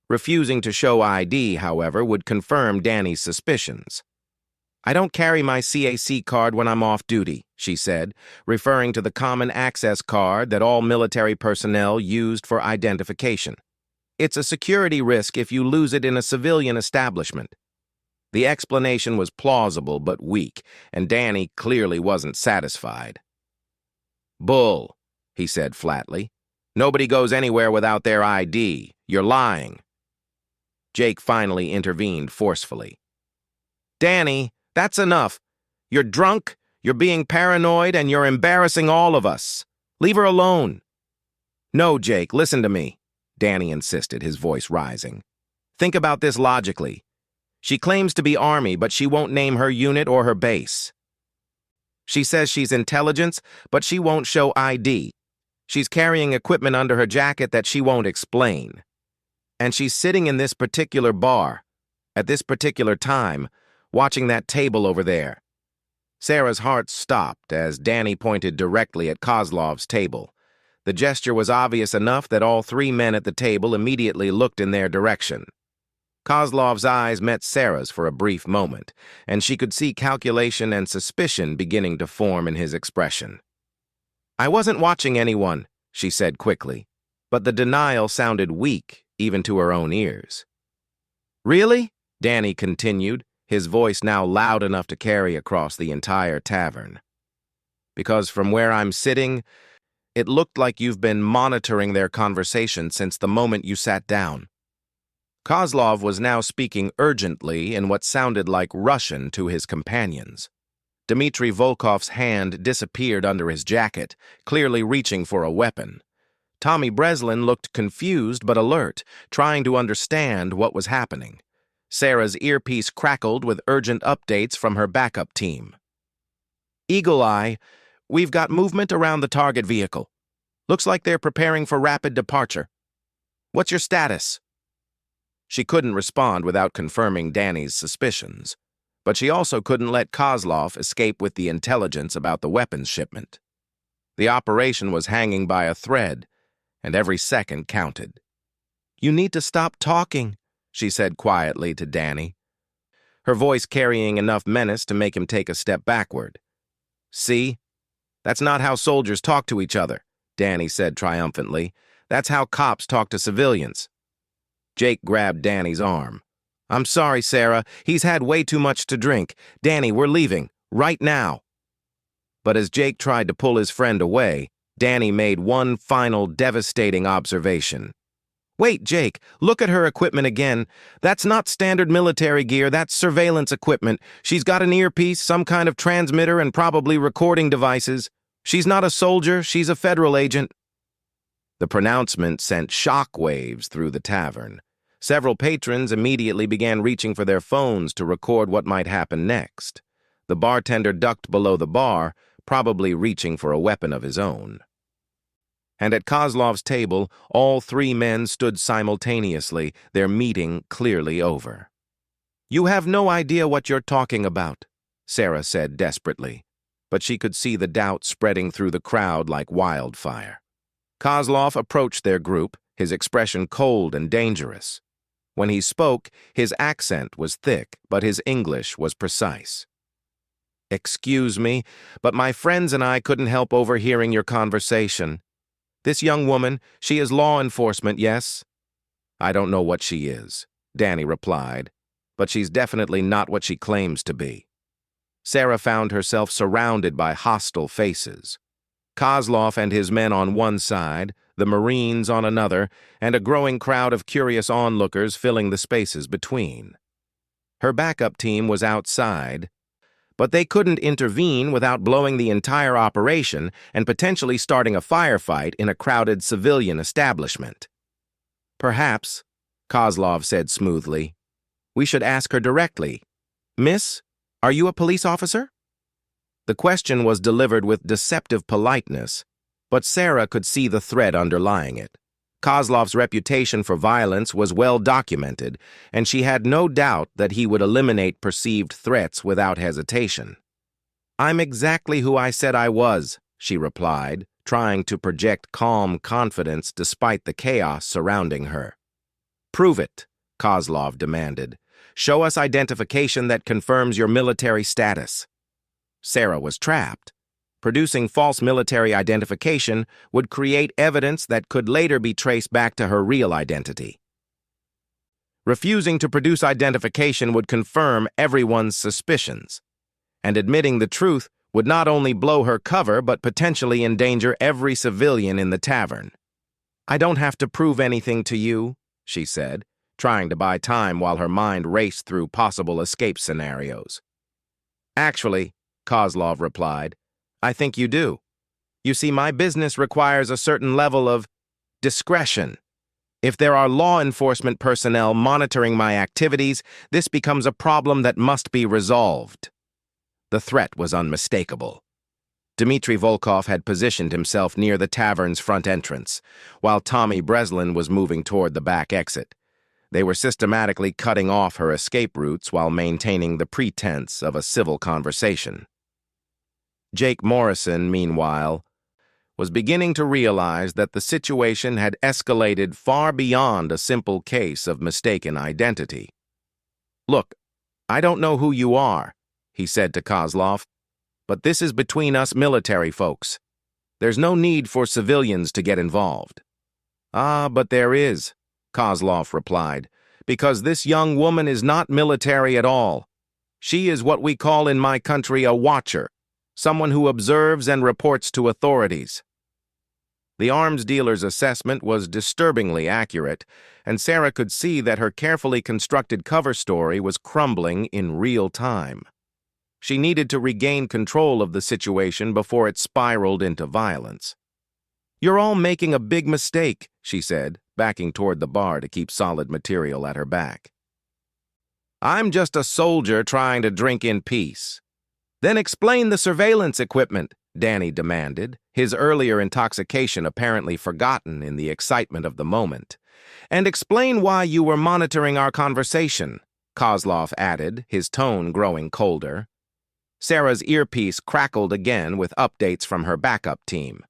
Refusing to show ID, however, would confirm Danny's suspicions. "I don't carry my CAC card when I'm off duty," she said, referring to the common access card that all military personnel used for identification. "It's a security risk if you lose it in a civilian establishment." The explanation was plausible but weak, and Danny clearly wasn't satisfied. "Bull," he said flatly. "Nobody goes anywhere without their ID. You're lying." Jake finally intervened forcefully. "Danny, that's enough. You're drunk, you're being paranoid, and you're embarrassing all of us. Leave her alone." "No, Jake, listen to me," Danny insisted, his voice rising. "Think about this logically. She claims to be Army, but she won't name her unit or her base. She says she's intelligence, but she won't show ID. She's carrying equipment under her jacket that she won't explain. And she's sitting in this particular bar, at this particular time, watching that table over there." Sarah's heart stopped as Danny pointed directly at Kozlov's table. The gesture was obvious enough that all three men at the table immediately looked in their direction. Kozlov's eyes met Sarah's for a brief moment, and she could see calculation and suspicion beginning to form in his expression. "I wasn't watching anyone," she said quickly, but the denial sounded weak even to her own ears. "Really?" Danny continued, his voice now loud enough to carry across the entire tavern. "Because from where I'm sitting, it looked like you've been monitoring their conversation since the moment you sat down." Kozlov was now speaking urgently in what sounded like Russian to his companions. Dmitry Volkov's hand disappeared under his jacket, clearly reaching for a weapon. Tommy Breslin looked confused but alert, trying to understand what was happening. Sarah's earpiece crackled with urgent updates from her backup team. "Eagle Eye, we've got movement around the target vehicle. Looks like they're preparing for rapid departure. What's your status?" She couldn't respond without confirming Danny's suspicions, but she also couldn't let Kozlov escape with the intelligence about the weapons shipment. The operation was hanging by a thread, and every second counted. "You need to stop talking," she said quietly to Danny, her voice carrying enough menace to make him take a step backward. "See? That's not how soldiers talk to each other," Danny said triumphantly. "That's how cops talk to civilians." Jake grabbed Danny's arm. "I'm sorry, Sarah. He's had way too much to drink. Danny, we're leaving. Right now." But as Jake tried to pull his friend away, Danny made one final devastating observation. "Wait, Jake, look at her equipment again. That's not standard military gear, that's surveillance equipment. She's got an earpiece, some kind of transmitter, and probably recording devices. She's not a soldier, she's a federal agent." The pronouncement sent shockwaves through the tavern. Several patrons immediately began reaching for their phones to record what might happen next. The bartender ducked below the bar, probably reaching for a weapon of his own. And at Kozlov's table, all three men stood simultaneously, their meeting clearly over. "You have no idea what you're talking about," Sarah said desperately, but she could see the doubt spreading through the crowd like wildfire. Kozlov approached their group, his expression cold and dangerous. When he spoke, his accent was thick, but his English was precise. "Excuse me, but my friends and I couldn't help overhearing your conversation. This young woman, she is law enforcement, yes?" "I don't know what she is," Danny replied, "but she's definitely not what she claims to be." Sarah found herself surrounded by hostile faces. Kozlov and his men on one side, the Marines on another, and a growing crowd of curious onlookers filling the spaces between. Her backup team was outside, but they couldn't intervene without blowing the entire operation and potentially starting a firefight in a crowded civilian establishment. "Perhaps," Kozlov said smoothly, "we should ask her directly. Miss, are you a police officer?" The question was delivered with deceptive politeness, but Sarah could see the threat underlying it. Kozlov's reputation for violence was well documented, and she had no doubt that he would eliminate perceived threats without hesitation. "I'm exactly who I said I was," she replied, trying to project calm confidence despite the chaos surrounding her. "Prove it," Kozlov demanded. "Show us identification that confirms your military status." Sarah was trapped. Producing false military identification would create evidence that could later be traced back to her real identity. Refusing to produce identification would confirm everyone's suspicions, and admitting the truth would not only blow her cover but potentially endanger every civilian in the tavern. "I don't have to prove anything to you," she said, trying to buy time while her mind raced through possible escape scenarios. "Actually," Kozlov replied, "I think you do. You see, my business requires a certain level of discretion. If there are law enforcement personnel monitoring my activities, this becomes a problem that must be resolved." The threat was unmistakable. Dmitry Volkov had positioned himself near the tavern's front entrance, while Tommy Breslin was moving toward the back exit. They were systematically cutting off her escape routes while maintaining the pretense of a civil conversation. Jake Morrison, meanwhile, was beginning to realize that the situation had escalated far beyond a simple case of mistaken identity. "Look, I don't know who you are," he said to Kozlov, "but this is between us military folks. There's no need for civilians to get involved." "Ah, but there is," Kozlov replied, "because this young woman is not military at all. She is what we call in my country a watcher, someone who observes and reports to authorities." The arms dealer's assessment was disturbingly accurate, and Sarah could see that her carefully constructed cover story was crumbling in real time. She needed to regain control of the situation before it spiraled into violence. "You're all making a big mistake," she said, backing toward the bar to keep solid material at her back. "I'm just a soldier trying to drink in peace." "Then explain the surveillance equipment," Danny demanded, his earlier intoxication apparently forgotten in the excitement of the moment. "And explain why you were monitoring our conversation," Kozlov added, his tone growing colder. Sarah's earpiece crackled again with updates from her backup team.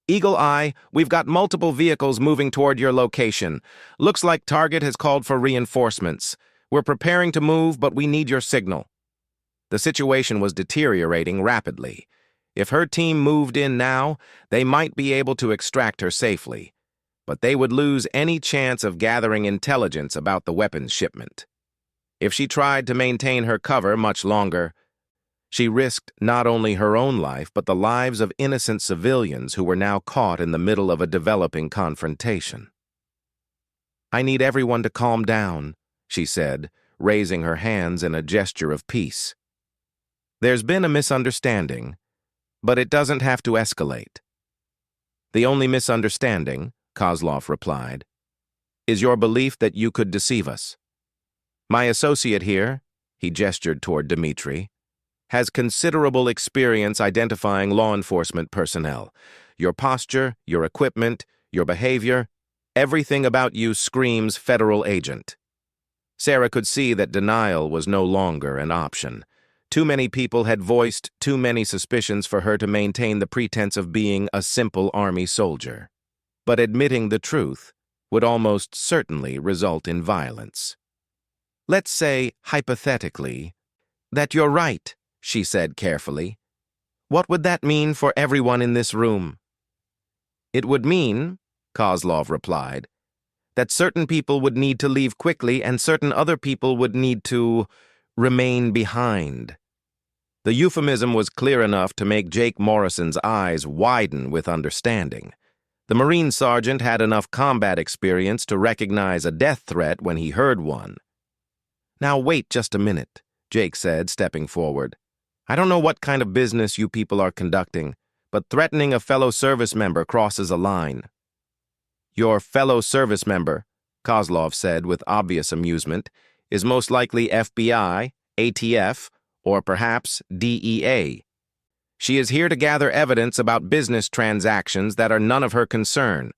"Eagle Eye, we've got multiple vehicles moving toward your location. Looks like Target has called for reinforcements. We're preparing to move, but we need your signal." The situation was deteriorating rapidly. If her team moved in now, they might be able to extract her safely, but they would lose any chance of gathering intelligence about the weapons shipment. If she tried to maintain her cover much longer, she risked not only her own life but the lives of innocent civilians who were now caught in the middle of a developing confrontation. "I need everyone to calm down," she said, raising her hands in a gesture of peace. "There's been a misunderstanding, but it doesn't have to escalate." "The only misunderstanding," Kozlov replied, "is your belief that you could deceive us. My associate here," he gestured toward Dmitry, "has considerable experience identifying law enforcement personnel. Your posture, your equipment, your behavior, everything about you screams federal agent." Sarah could see that denial was no longer an option. Too many people had voiced too many suspicions for her to maintain the pretense of being a simple army soldier. But admitting the truth would almost certainly result in violence. "Let's say, hypothetically, that you're right," she said carefully. "What would that mean for everyone in this room?" "It would mean," Kozlov replied, "that certain people would need to leave quickly and certain other people would need to remain behind." The euphemism was clear enough to make Jake Morrison's eyes widen with understanding. The Marine sergeant had enough combat experience to recognize a death threat when he heard one. "Now wait just a minute," Jake said, stepping forward. "I don't know what kind of business you people are conducting, but threatening a fellow service member crosses a line." "Your fellow service member," Kozlov said with obvious amusement, "is most likely FBI, ATF, or perhaps DEA. She is here to gather evidence about business transactions that are none of her concern."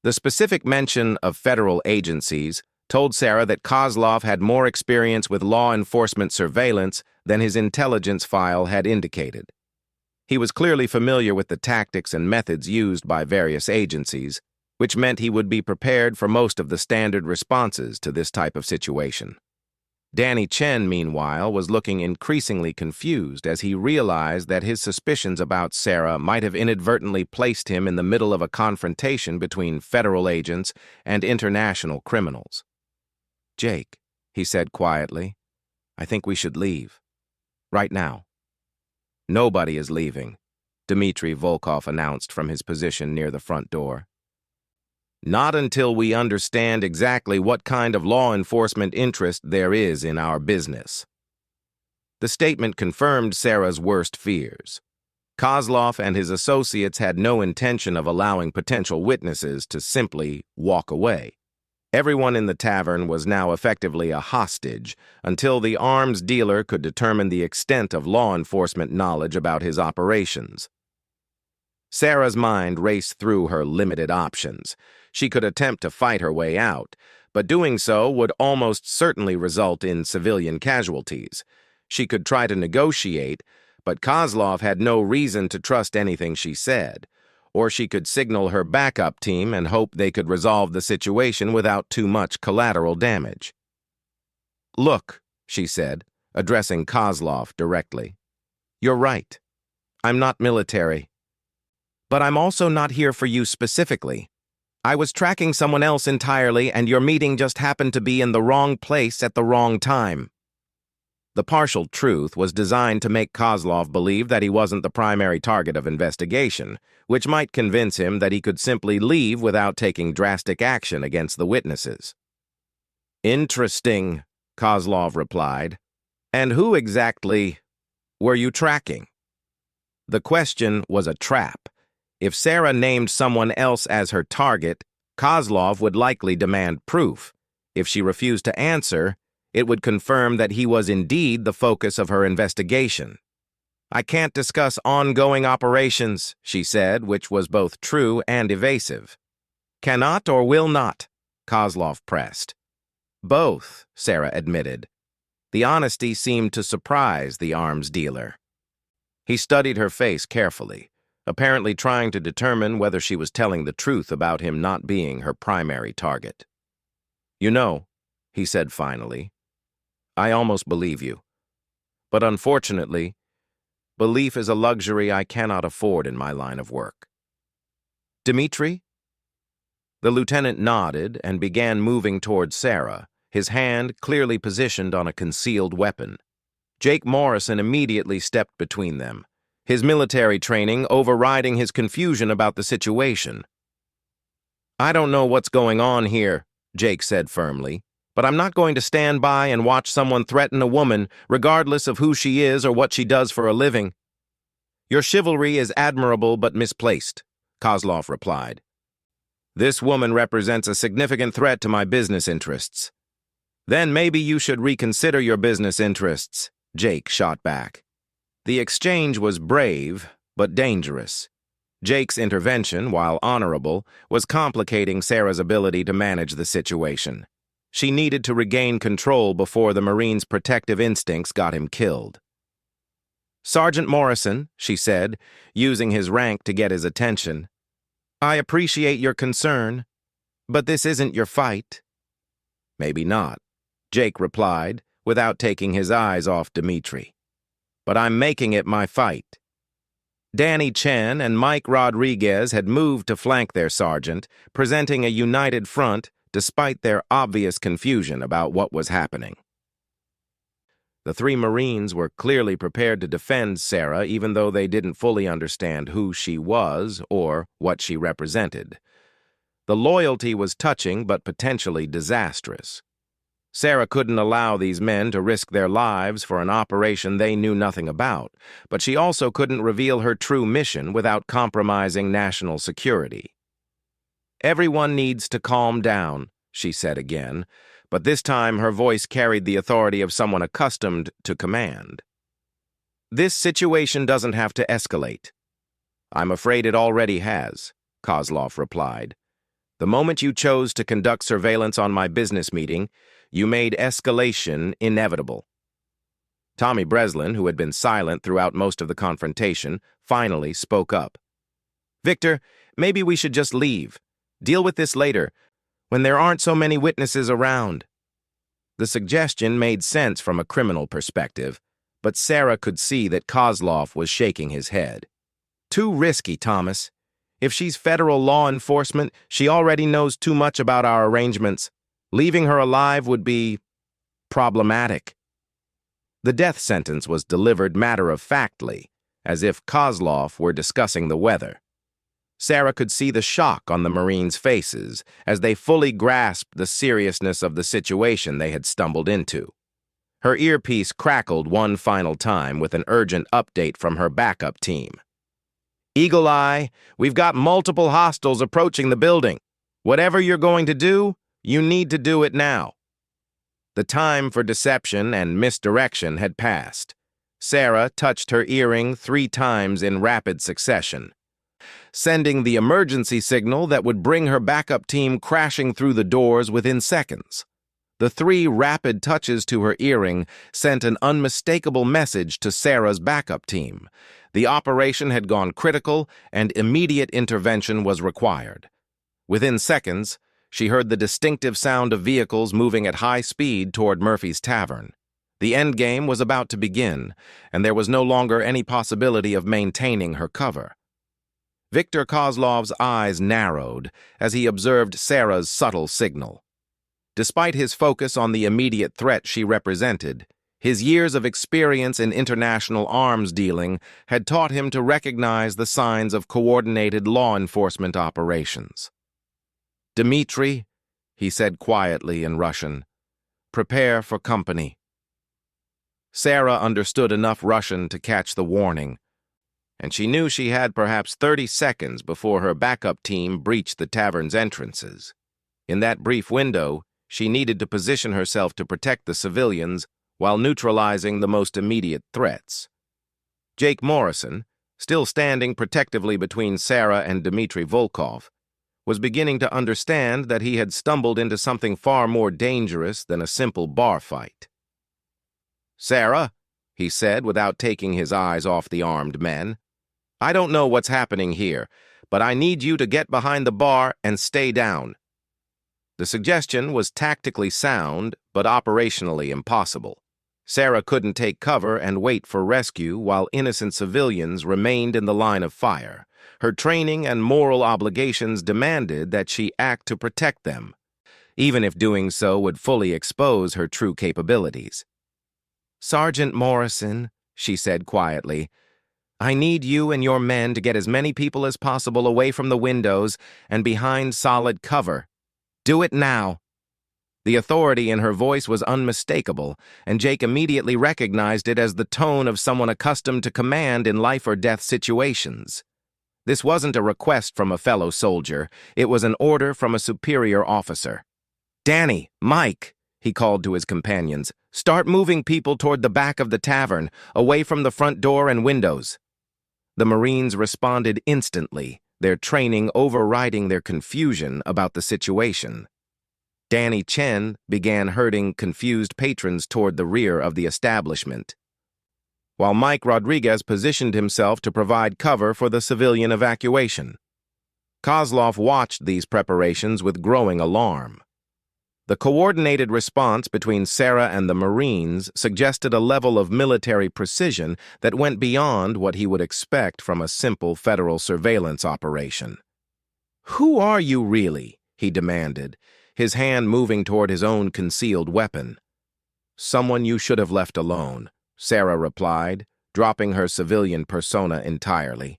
The specific mention of federal agencies told Sarah that Kozlov had more experience with law enforcement surveillance than his intelligence file had indicated. He was clearly familiar with the tactics and methods used by various agencies, which meant he would be prepared for most of the standard responses to this type of situation. Danny Chen, meanwhile, was looking increasingly confused as he realized that his suspicions about Sarah might have inadvertently placed him in the middle of a confrontation between federal agents and international criminals. "Jake," he said quietly, "I think we should leave. Right now." "Nobody is leaving," Dmitry Volkov announced from his position near the front door. "Not until we understand exactly what kind of law enforcement interest there is in our business." The statement confirmed Sarah's worst fears. Kozlov and his associates had no intention of allowing potential witnesses to simply walk away. Everyone in the tavern was now effectively a hostage until the arms dealer could determine the extent of law enforcement knowledge about his operations. Sarah's mind raced through her limited options. She could attempt to fight her way out, but doing so would almost certainly result in civilian casualties. She could try to negotiate, but Kozlov had no reason to trust anything she said. Or she could signal her backup team and hope they could resolve the situation without too much collateral damage. "Look," she said, addressing Kozlov directly. "You're right. I'm not military. But I'm also not here for you specifically. I was tracking someone else entirely, and your meeting just happened to be in the wrong place at the wrong time." The partial truth was designed to make Kozlov believe that he wasn't the primary target of investigation, which might convince him that he could simply leave without taking drastic action against the witnesses. "Interesting," Kozlov replied. "And who exactly were you tracking?" The question was a trap. If Sarah named someone else as her target, Kozlov would likely demand proof. If she refused to answer, it would confirm that he was indeed the focus of her investigation. "I can't discuss ongoing operations," she said, which was both true and evasive. "Cannot or will not?" Kozlov pressed. "Both," Sarah admitted. The honesty seemed to surprise the arms dealer. He studied her face carefully, apparently trying to determine whether she was telling the truth about him not being her primary target. "You know," he said finally, "I almost believe you. But unfortunately, belief is a luxury I cannot afford in my line of work." "Dmitry?" The lieutenant nodded and began moving toward Sarah, his hand clearly positioned on a concealed weapon. Jake Morrison immediately stepped between them, his military training overriding his confusion about the situation. "I don't know what's going on here," Jake said firmly, "but I'm not going to stand by and watch someone threaten a woman, regardless of who she is or what she does for a living." "Your chivalry is admirable but misplaced," Kozlov replied. "This woman represents a significant threat to my business interests." "Then maybe you should reconsider your business interests," Jake shot back. The exchange was brave, but dangerous. Jake's intervention, while honorable, was complicating Sarah's ability to manage the situation. She needed to regain control before the Marine's protective instincts got him killed. "Sergeant Morrison," she said, using his rank to get his attention, "I appreciate your concern, but this isn't your fight." "Maybe not," Jake replied, without taking his eyes off Dmitry. "But I'm making it my fight." Danny Chen and Mike Rodriguez had moved to flank their sergeant, presenting a united front despite their obvious confusion about what was happening. The three Marines were clearly prepared to defend Sarah, even though they didn't fully understand who she was or what she represented. The loyalty was touching but potentially disastrous. Sarah couldn't allow these men to risk their lives for an operation they knew nothing about, but she also couldn't reveal her true mission without compromising national security. "Everyone needs to calm down," she said again, but this time her voice carried the authority of someone accustomed to command. "This situation doesn't have to escalate." "I'm afraid it already has," Kozlov replied. "The moment you chose to conduct surveillance on my business meeting, you made escalation inevitable." Tommy Breslin, who had been silent throughout most of the confrontation, finally spoke up. "Victor, maybe we should just leave. Deal with this later, when there aren't so many witnesses around." The suggestion made sense from a criminal perspective, but Sarah could see that Kozlov was shaking his head. "Too risky, Thomas. If she's federal law enforcement, she already knows too much about our arrangements. Leaving her alive would be problematic." The death sentence was delivered matter-of-factly, as if Kozlov were discussing the weather. Sarah could see the shock on the Marines' faces as they fully grasped the seriousness of the situation they had stumbled into. Her earpiece crackled one final time with an urgent update from her backup team. "Eagle Eye, we've got multiple hostiles approaching the building. Whatever you're going to do, you need to do it now." The time for deception and misdirection had passed. Sarah touched her earring 3 times in rapid succession, sending the emergency signal that would bring her backup team crashing through the doors within seconds. The 3 rapid touches to her earring sent an unmistakable message to Sarah's backup team. The operation had gone critical and immediate intervention was required. Within seconds, she heard the distinctive sound of vehicles moving at high speed toward Murphy's Tavern. The endgame was about to begin, and there was no longer any possibility of maintaining her cover. Victor Kozlov's eyes narrowed as he observed Sarah's subtle signal. Despite his focus on the immediate threat she represented, his years of experience in international arms dealing had taught him to recognize the signs of coordinated law enforcement operations. "Dmitri," he said quietly in Russian, "prepare for company." Sarah understood enough Russian to catch the warning, and she knew she had perhaps 30 seconds before her backup team breached the tavern's entrances. In that brief window, she needed to position herself to protect the civilians while neutralizing the most immediate threats. Jake Morrison, still standing protectively between Sarah and Dmitry Volkov, was beginning to understand that he had stumbled into something far more dangerous than a simple bar fight. "Sarah," he said without taking his eyes off the armed men, "I don't know what's happening here, but I need you to get behind the bar and stay down." The suggestion was tactically sound, but operationally impossible. Sarah couldn't take cover and wait for rescue while innocent civilians remained in the line of fire. Her training and moral obligations demanded that she act to protect them, even if doing so would fully expose her true capabilities. "Sergeant Morrison," she said quietly, "I need you and your men to get as many people as possible away from the windows and behind solid cover. Do it now." The authority in her voice was unmistakable, and Jake immediately recognized it as the tone of someone accustomed to command in life-or-death situations. This wasn't a request from a fellow soldier, it was an order from a superior officer. "Danny, Mike," he called to his companions, "start moving people toward the back of the tavern, away from the front door and windows." The Marines responded instantly, their training overriding their confusion about the situation. Danny Chen began herding confused patrons toward the rear of the establishment, while Mike Rodriguez positioned himself to provide cover for the civilian evacuation. Kozlov watched these preparations with growing alarm. The coordinated response between Sarah and the Marines suggested a level of military precision that went beyond what he would expect from a simple federal surveillance operation. "Who are you really?" he demanded, his hand moving toward his own concealed weapon. "Someone you should have left alone," Sarah replied, dropping her civilian persona entirely.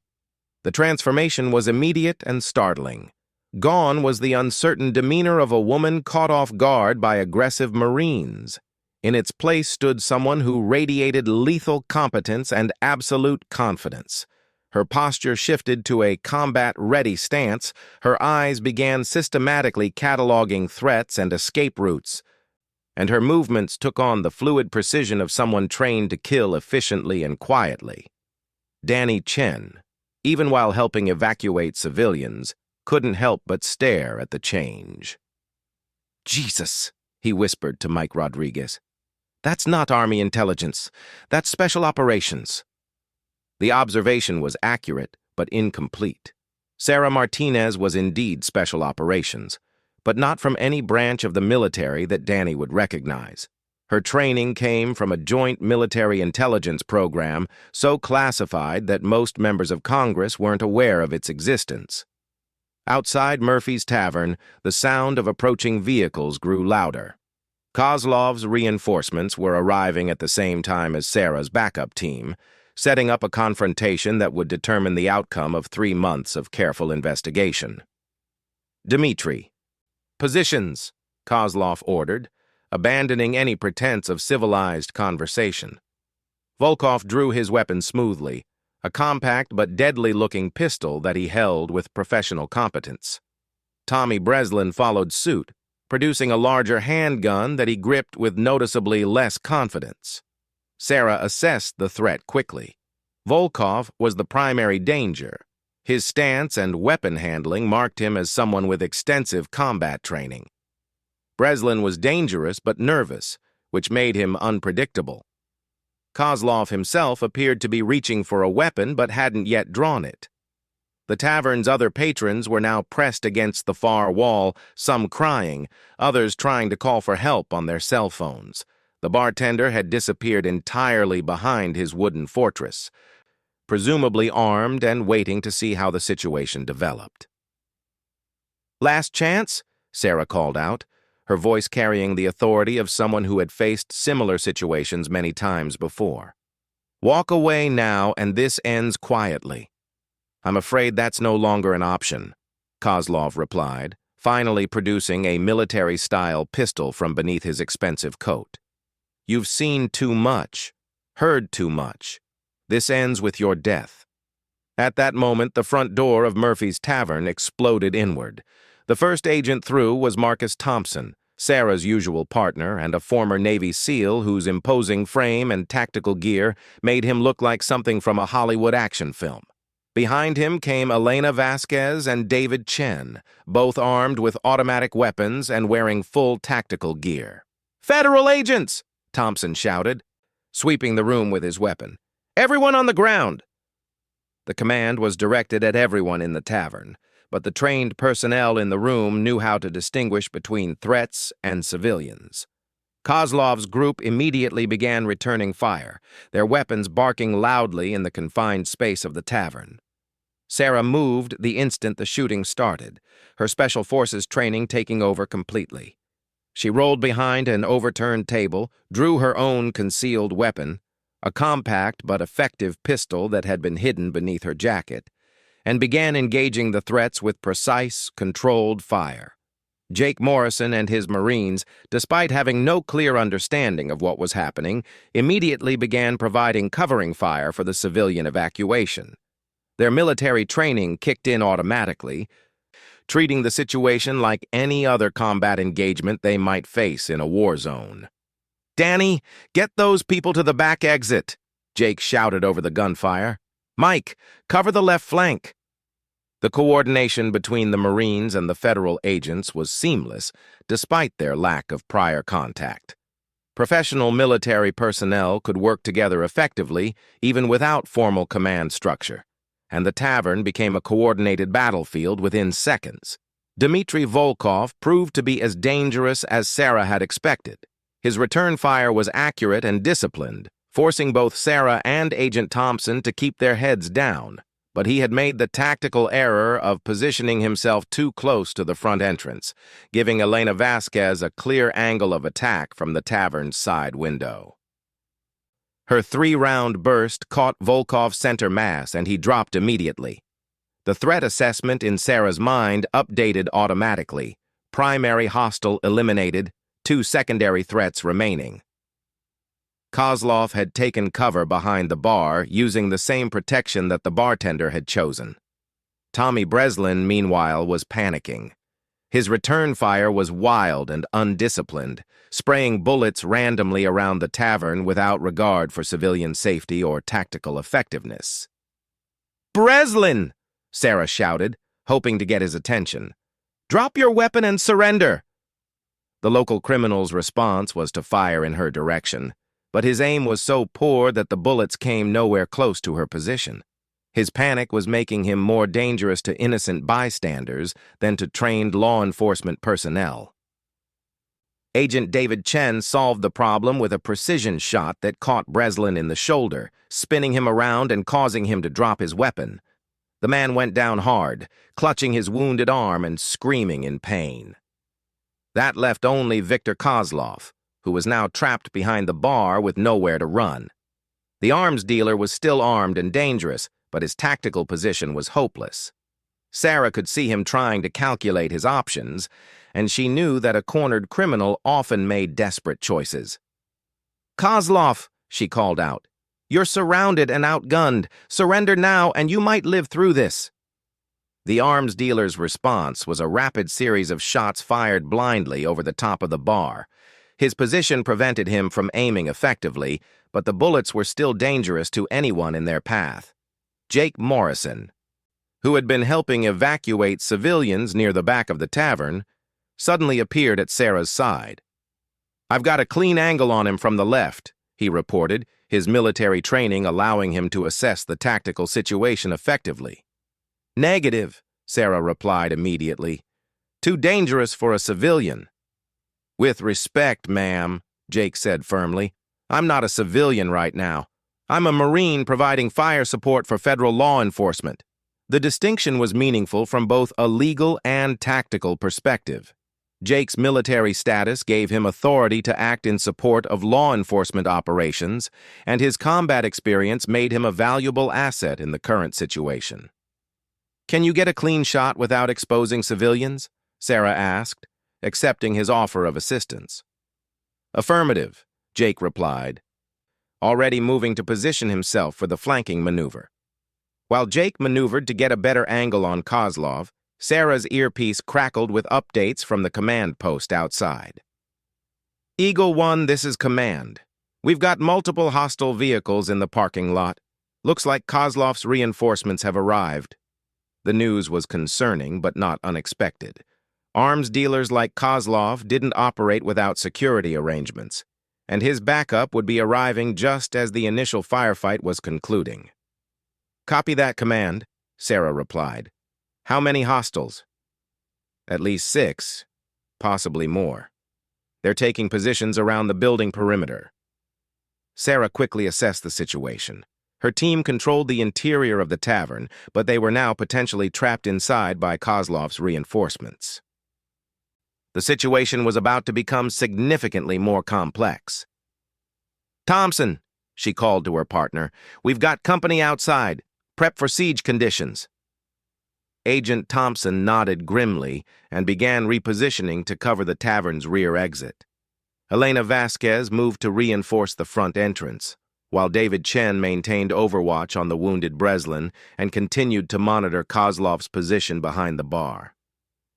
The transformation was immediate and startling. Gone was the uncertain demeanor of a woman caught off guard by aggressive Marines. In its place stood someone who radiated lethal competence and absolute confidence. Her posture shifted to a combat-ready stance, her eyes began systematically cataloging threats and escape routes, and her movements took on the fluid precision of someone trained to kill efficiently and quietly. Danny Chen, even while helping evacuate civilians, couldn't help but stare at the change. "Jesus," he whispered to Mike Rodriguez. "That's not Army intelligence. That's Special Operations." The observation was accurate, but incomplete. Sarah Martinez was indeed Special Operations, but not from any branch of the military that Danny would recognize. Her training came from a joint military intelligence program so classified that most members of Congress weren't aware of its existence. Outside Murphy's Tavern, the sound of approaching vehicles grew louder. Kozlov's reinforcements were arriving at the same time as Sarah's backup team, setting up a confrontation that would determine the outcome of 3 months of careful investigation. "Dmitri, positions," Kozlov ordered, abandoning any pretense of civilized conversation. Volkov drew his weapon smoothly, a compact but deadly-looking pistol that he held with professional competence. Tommy Breslin followed suit, producing a larger handgun that he gripped with noticeably less confidence. Sarah assessed the threat quickly. Volkov was the primary danger. His stance and weapon handling marked him as someone with extensive combat training. Breslin was dangerous but nervous, which made him unpredictable. Kozlov himself appeared to be reaching for a weapon but hadn't yet drawn it. The tavern's other patrons were now pressed against the far wall, some crying, others trying to call for help on their cell phones. The bartender had disappeared entirely behind his wooden fortress, presumably armed and waiting to see how the situation developed. "Last chance?" Sarah called out, her voice carrying the authority of someone who had faced similar situations many times before. "Walk away now, and this ends quietly." "I'm afraid that's no longer an option," Kozlov replied, finally producing a military-style pistol from beneath his expensive coat. "You've seen too much, heard too much. This ends with your death." At that moment, the front door of Murphy's Tavern exploded inward. The first agent through was Marcus Thompson, Sarah's usual partner and a former Navy SEAL whose imposing frame and tactical gear made him look like something from a Hollywood action film. Behind him came Elena Vasquez and David Chen, both armed with automatic weapons and wearing full tactical gear. "Federal agents!" Thompson shouted, sweeping the room with his weapon. "Everyone on the ground!" The command was directed at everyone in the tavern, but the trained personnel in the room knew how to distinguish between threats and civilians. Kozlov's group immediately began returning fire, their weapons barking loudly in the confined space of the tavern. Sarah moved the instant the shooting started, her Special Forces training taking over completely. She rolled behind an overturned table, drew her own concealed weapon, a compact but effective pistol that had been hidden beneath her jacket, and began engaging the threats with precise, controlled fire. Jake Morrison and his Marines, despite having no clear understanding of what was happening, immediately began providing covering fire for the civilian evacuation. Their military training kicked in automatically, treating the situation like any other combat engagement they might face in a war zone. "Danny, get those people to the back exit," Jake shouted over the gunfire. "Mike, cover the left flank." The coordination between the Marines and the federal agents was seamless, despite their lack of prior contact. Professional military personnel could work together effectively, even without formal command structure, and the tavern became a coordinated battlefield within seconds. Dmitri Volkov proved to be as dangerous as Sarah had expected. His return fire was accurate and disciplined, forcing both Sarah and Agent Thompson to keep their heads down. but he had made the tactical error of positioning himself too close to the front entrance, giving Elena Vasquez a clear angle of attack from the tavern's side window. Her 3-round burst caught Volkov's center mass, and he dropped immediately. The threat assessment in Sarah's mind updated automatically. Primary hostile eliminated, 2 secondary threats remaining. Kozlov had taken cover behind the bar, using the same protection that the bartender had chosen. Tommy Breslin, meanwhile, was panicking. His return fire was wild and undisciplined, spraying bullets randomly around the tavern without regard for civilian safety or tactical effectiveness. "Breslin!" Sarah shouted, hoping to get his attention. "Drop your weapon and surrender!" The local criminal's response was to fire in her direction, but his aim was so poor that the bullets came nowhere close to her position. His panic was making him more dangerous to innocent bystanders than to trained law enforcement personnel. Agent David Chen solved the problem with a precision shot that caught Breslin in the shoulder, spinning him around and causing him to drop his weapon. The man went down hard, clutching his wounded arm and screaming in pain. That left only Viktor Kozlov, who was now trapped behind the bar with nowhere to run. The arms dealer was still armed and dangerous, but his tactical position was hopeless. Sarah could see him trying to calculate his options, and she knew that a cornered criminal often made desperate choices. "Kozlov," she called out, "you're surrounded and outgunned. Surrender now, and you might live through this." The arms dealer's response was a rapid series of shots fired blindly over the top of the bar. His position prevented him from aiming effectively, but the bullets were still dangerous to anyone in their path. Jake Morrison, who had been helping evacuate civilians near the back of the tavern, suddenly appeared at Sarah's side. "I've got a clean angle on him from the left," he reported, his military training allowing him to assess the tactical situation effectively. "Negative," Sarah replied immediately. "Too dangerous for a civilian." "With respect, ma'am," Jake said firmly, "I'm not a civilian right now. I'm a Marine providing fire support for federal law enforcement." The distinction was meaningful from both a legal and tactical perspective. Jake's military status gave him authority to act in support of law enforcement operations, and his combat experience made him a valuable asset in the current situation. "Can you get a clean shot without exposing civilians?" Sarah asked, accepting his offer of assistance. "Affirmative," Jake replied, already moving to position himself for the flanking maneuver. While Jake maneuvered to get a better angle on Kozlov, Sarah's earpiece crackled with updates from the command post outside. "Eagle 1, this is command. We've got multiple hostile vehicles in the parking lot. Looks like Kozlov's reinforcements have arrived." The news was concerning but not unexpected. Arms dealers like Kozlov didn't operate without security arrangements, and his backup would be arriving just as the initial firefight was concluding. "Copy that, command," Sarah replied. "How many hostiles?" "At least 6, possibly more. They're taking positions around the building perimeter." Sarah quickly assessed the situation. Her team controlled the interior of the tavern, but they were now potentially trapped inside by Kozlov's reinforcements. The situation was about to become significantly more complex. "Thompson," she called to her partner, "we've got company outside. Prep for siege conditions." Agent Thompson nodded grimly and began repositioning to cover the tavern's rear exit. Elena Vasquez moved to reinforce the front entrance, while David Chen maintained overwatch on the wounded Breslin and continued to monitor Kozlov's position behind the bar.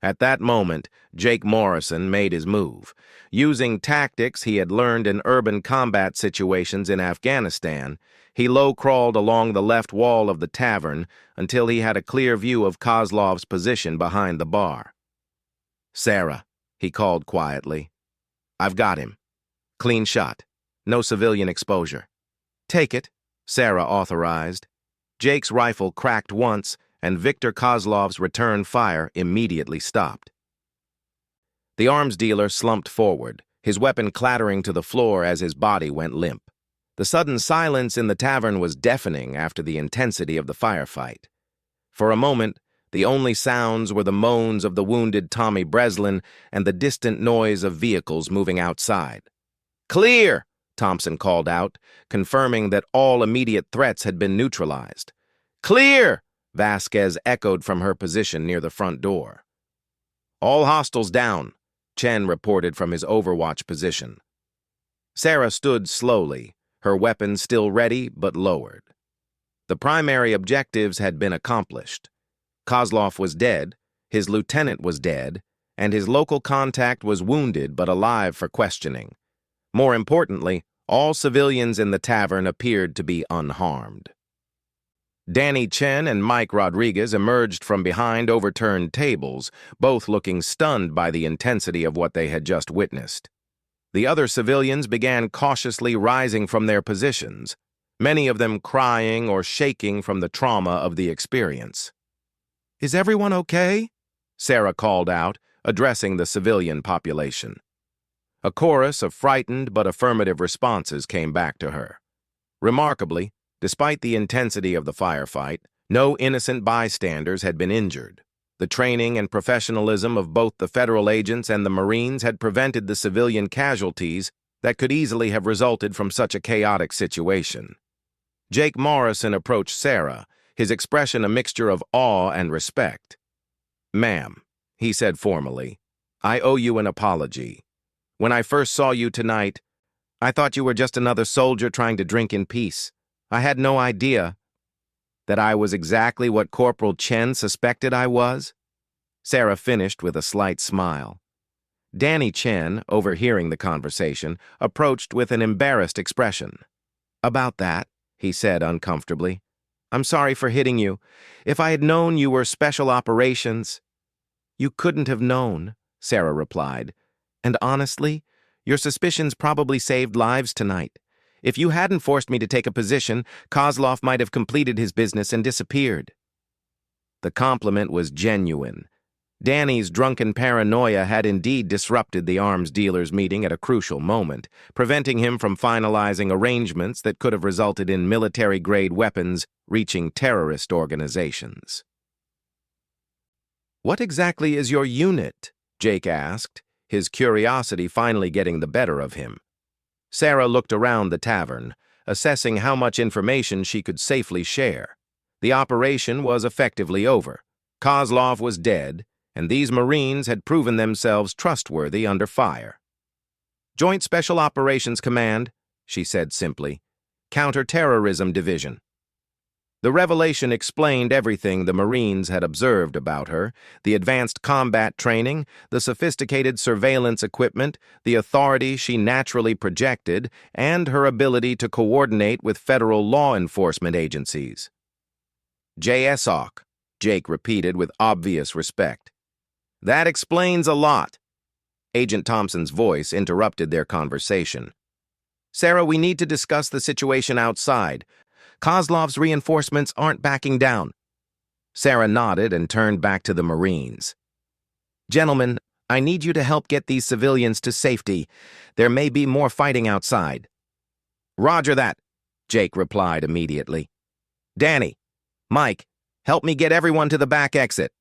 At that moment, Jake Morrison made his move. Using tactics he had learned in urban combat situations in Afghanistan, he low-crawled along the left wall of the tavern until he had a clear view of Kozlov's position behind the bar. "Sarah," he called quietly. "I've got him. Clean shot. No civilian exposure." "Take it," Sarah authorized. Jake's rifle cracked once, and Viktor Kozlov's return fire immediately stopped. The arms dealer slumped forward, his weapon clattering to the floor as his body went limp. The sudden silence in the tavern was deafening after the intensity of the firefight. For a moment, the only sounds were the moans of the wounded Tommy Breslin and the distant noise of vehicles moving outside. "Clear!" Thompson called out, confirming that all immediate threats had been neutralized. "Clear!" Vasquez echoed from her position near the front door. "All hostiles down," Chen reported from his overwatch position. Sarah stood slowly, her weapon still ready but lowered. The primary objectives had been accomplished. Kozlov was dead, his lieutenant was dead, and his local contact was wounded but alive for questioning. More importantly, all civilians in the tavern appeared to be unharmed. Danny Chen and Mike Rodriguez emerged from behind overturned tables, both looking stunned by the intensity of what they had just witnessed. The other civilians began cautiously rising from their positions, many of them crying or shaking from the trauma of the experience. "Is everyone okay?" Sarah called out, addressing the civilian population. A chorus of frightened but affirmative responses came back to her. Remarkably, despite the intensity of the firefight, no innocent bystanders had been injured. The training and professionalism of both the federal agents and the Marines had prevented the civilian casualties that could easily have resulted from such a chaotic situation. Jake Morrison approached Sarah, his expression a mixture of awe and respect. "Ma'am," he said formally, "I owe you an apology. When I first saw you tonight, I thought you were just another soldier trying to drink in peace. I had no idea that I was exactly what Corporal Chen suspected I was." Sarah finished with a slight smile. Danny Chen, overhearing the conversation, approached with an embarrassed expression. "About that," he said uncomfortably. "I'm sorry for hitting you. If I had known you were special operations—" "You couldn't have known," Sarah replied. "And honestly, your suspicions probably saved lives tonight. If you hadn't forced me to take a position, Kozlov might have completed his business and disappeared." The compliment was genuine. Danny's drunken paranoia had indeed disrupted the arms dealers' meeting at a crucial moment, preventing him from finalizing arrangements that could have resulted in military-grade weapons reaching terrorist organizations. "What exactly is your unit?" Jake asked, his curiosity finally getting the better of him. Sarah looked around the tavern, assessing how much information she could safely share. The operation was effectively over. Kozlov was dead, and these Marines had proven themselves trustworthy under fire. "Joint Special Operations Command," she said simply. "Counter-Terrorism Division." The revelation explained everything the Marines had observed about her: the advanced combat training, the sophisticated surveillance equipment, the authority she naturally projected, and her ability to coordinate with federal law enforcement agencies. "JSOC," Jake repeated with obvious respect. "That explains a lot." Agent Thompson's voice interrupted their conversation. "Sarah, we need to discuss the situation outside. Kozlov's reinforcements aren't backing down." Sarah nodded and turned back to the Marines. "Gentlemen, I need you to help get these civilians to safety. There may be more fighting outside." "Roger that," Jake replied immediately. "Danny, Mike, help me get everyone to the back exit."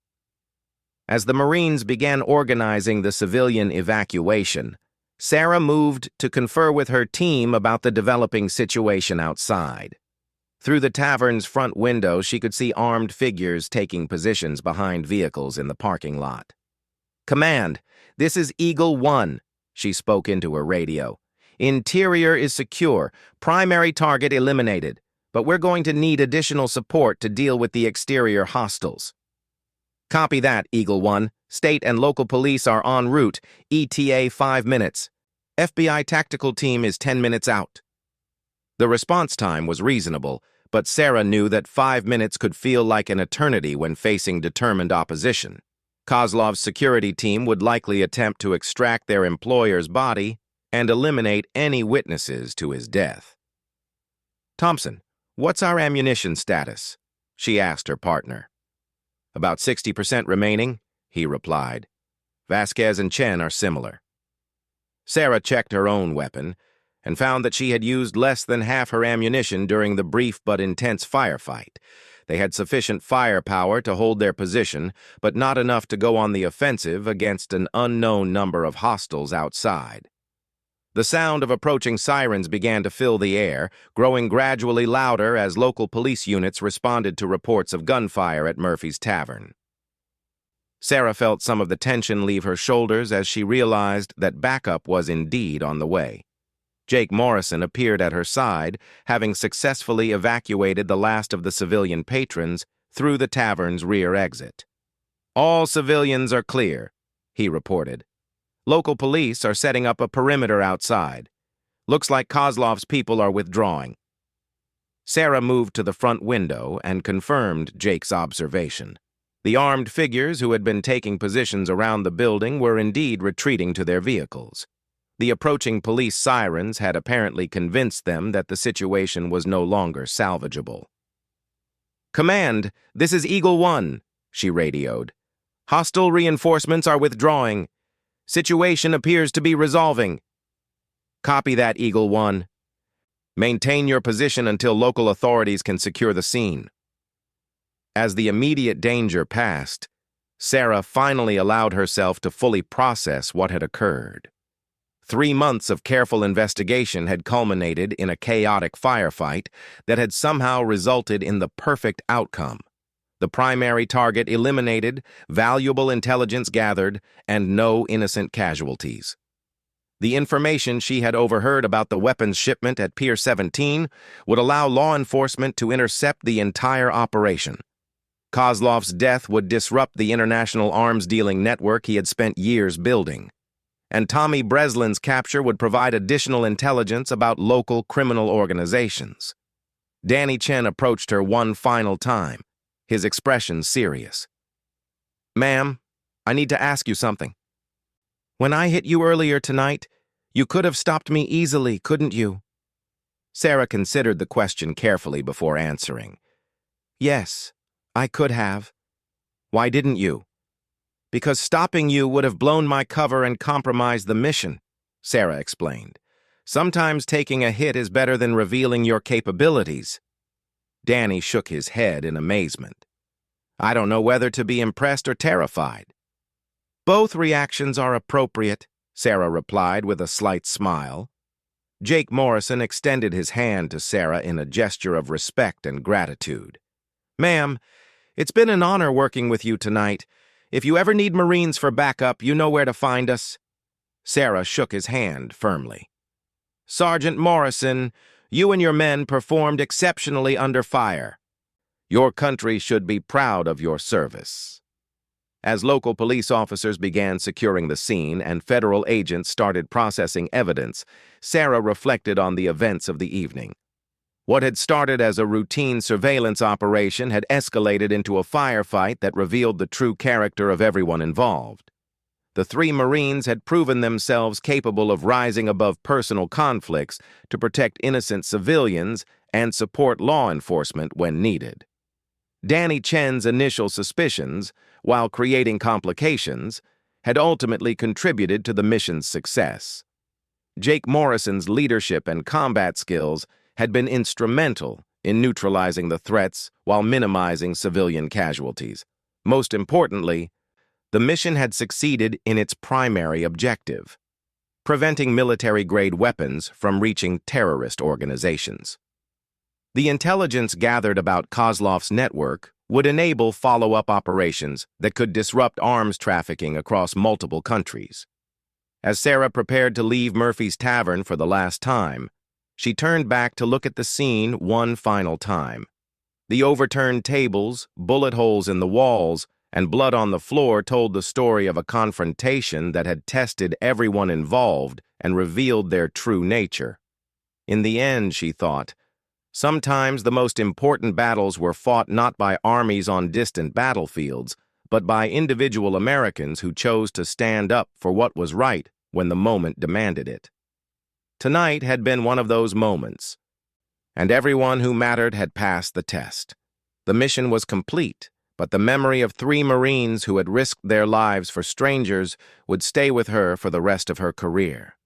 As the Marines began organizing the civilian evacuation, Sarah moved to confer with her team about the developing situation outside. Through the tavern's front window, she could see armed figures taking positions behind vehicles in the parking lot. "Command, this is Eagle 1, she spoke into her radio. "Interior is secure, primary target eliminated, but we're going to need additional support to deal with the exterior hostiles." "Copy that, Eagle 1. State and local police are en route, ETA 5 minutes. FBI tactical team is 10 minutes out." The response time was reasonable, but Sarah knew that 5 minutes could feel like an eternity when facing determined opposition. Kozlov's security team would likely attempt to extract their employer's body and eliminate any witnesses to his death. "Thompson, what's our ammunition status?" she asked her partner. "About 60% remaining," he replied. "Vasquez and Chen are similar." Sarah checked her own weapon and found that she had used less than half her ammunition during the brief but intense firefight. They had sufficient firepower to hold their position, but not enough to go on the offensive against an unknown number of hostiles outside. The sound of approaching sirens began to fill the air, growing gradually louder as local police units responded to reports of gunfire at Murphy's Tavern. Sarah felt some of the tension leave her shoulders as she realized that backup was indeed on the way. Jake Morrison appeared at her side, having successfully evacuated the last of the civilian patrons through the tavern's rear exit. "All civilians are clear," he reported. "Local police are setting up a perimeter outside. Looks like Kozlov's people are withdrawing." Sarah moved to the front window and confirmed Jake's observation. The armed figures who had been taking positions around the building were indeed retreating to their vehicles. The approaching police sirens had apparently convinced them that the situation was no longer salvageable. "Command, this is Eagle 1, she radioed. "Hostile reinforcements are withdrawing. Situation appears to be resolving." "Copy that, Eagle 1. Maintain your position until local authorities can secure the scene." As the immediate danger passed, Sarah finally allowed herself to fully process what had occurred. 3 months of careful investigation had culminated in a chaotic firefight that had somehow resulted in the perfect outcome. The primary target eliminated, valuable intelligence gathered, and no innocent casualties. The information she had overheard about the weapons shipment at Pier 17 would allow law enforcement to intercept the entire operation. Kozlov's death would disrupt the international arms-dealing network he had spent years building. And Tommy Breslin's capture would provide additional intelligence about local criminal organizations. Danny Chen approached her one final time, his expression serious. "Ma'am, I need to ask you something. When I hit you earlier tonight, you could have stopped me easily, couldn't you?" Sarah considered the question carefully before answering. "Yes, I could have." "Why didn't you?" "Because stopping you would have blown my cover and compromised the mission," Sarah explained. "Sometimes taking a hit is better than revealing your capabilities." Danny shook his head in amazement. "I don't know whether to be impressed or terrified." "Both reactions are appropriate," Sarah replied with a slight smile. Jake Morrison extended his hand to Sarah in a gesture of respect and gratitude. "Ma'am, it's been an honor working with you tonight. If you ever need Marines for backup, you know where to find us." Sarah shook his hand firmly. "Sergeant Morrison, you and your men performed exceptionally under fire. Your country should be proud of your service." As local police officers began securing the scene and federal agents started processing evidence, Sarah reflected on the events of the evening. What had started as a routine surveillance operation had escalated into a firefight that revealed the true character of everyone involved. The 3 Marines had proven themselves capable of rising above personal conflicts to protect innocent civilians and support law enforcement when needed. Danny Chen's initial suspicions, while creating complications, had ultimately contributed to the mission's success. Jake Morrison's leadership and combat skills had been instrumental in neutralizing the threats while minimizing civilian casualties. Most importantly, the mission had succeeded in its primary objective, preventing military-grade weapons from reaching terrorist organizations. The intelligence gathered about Kozlov's network would enable follow-up operations that could disrupt arms trafficking across multiple countries. As Sarah prepared to leave Murphy's Tavern for the last time, she turned back to look at the scene one final time. The overturned tables, bullet holes in the walls, and blood on the floor told the story of a confrontation that had tested everyone involved and revealed their true nature. In the end, she thought, sometimes the most important battles were fought not by armies on distant battlefields, but by individual Americans who chose to stand up for what was right when the moment demanded it. Tonight had been one of those moments, and everyone who mattered had passed the test. The mission was complete, but the memory of 3 Marines who had risked their lives for strangers would stay with her for the rest of her career.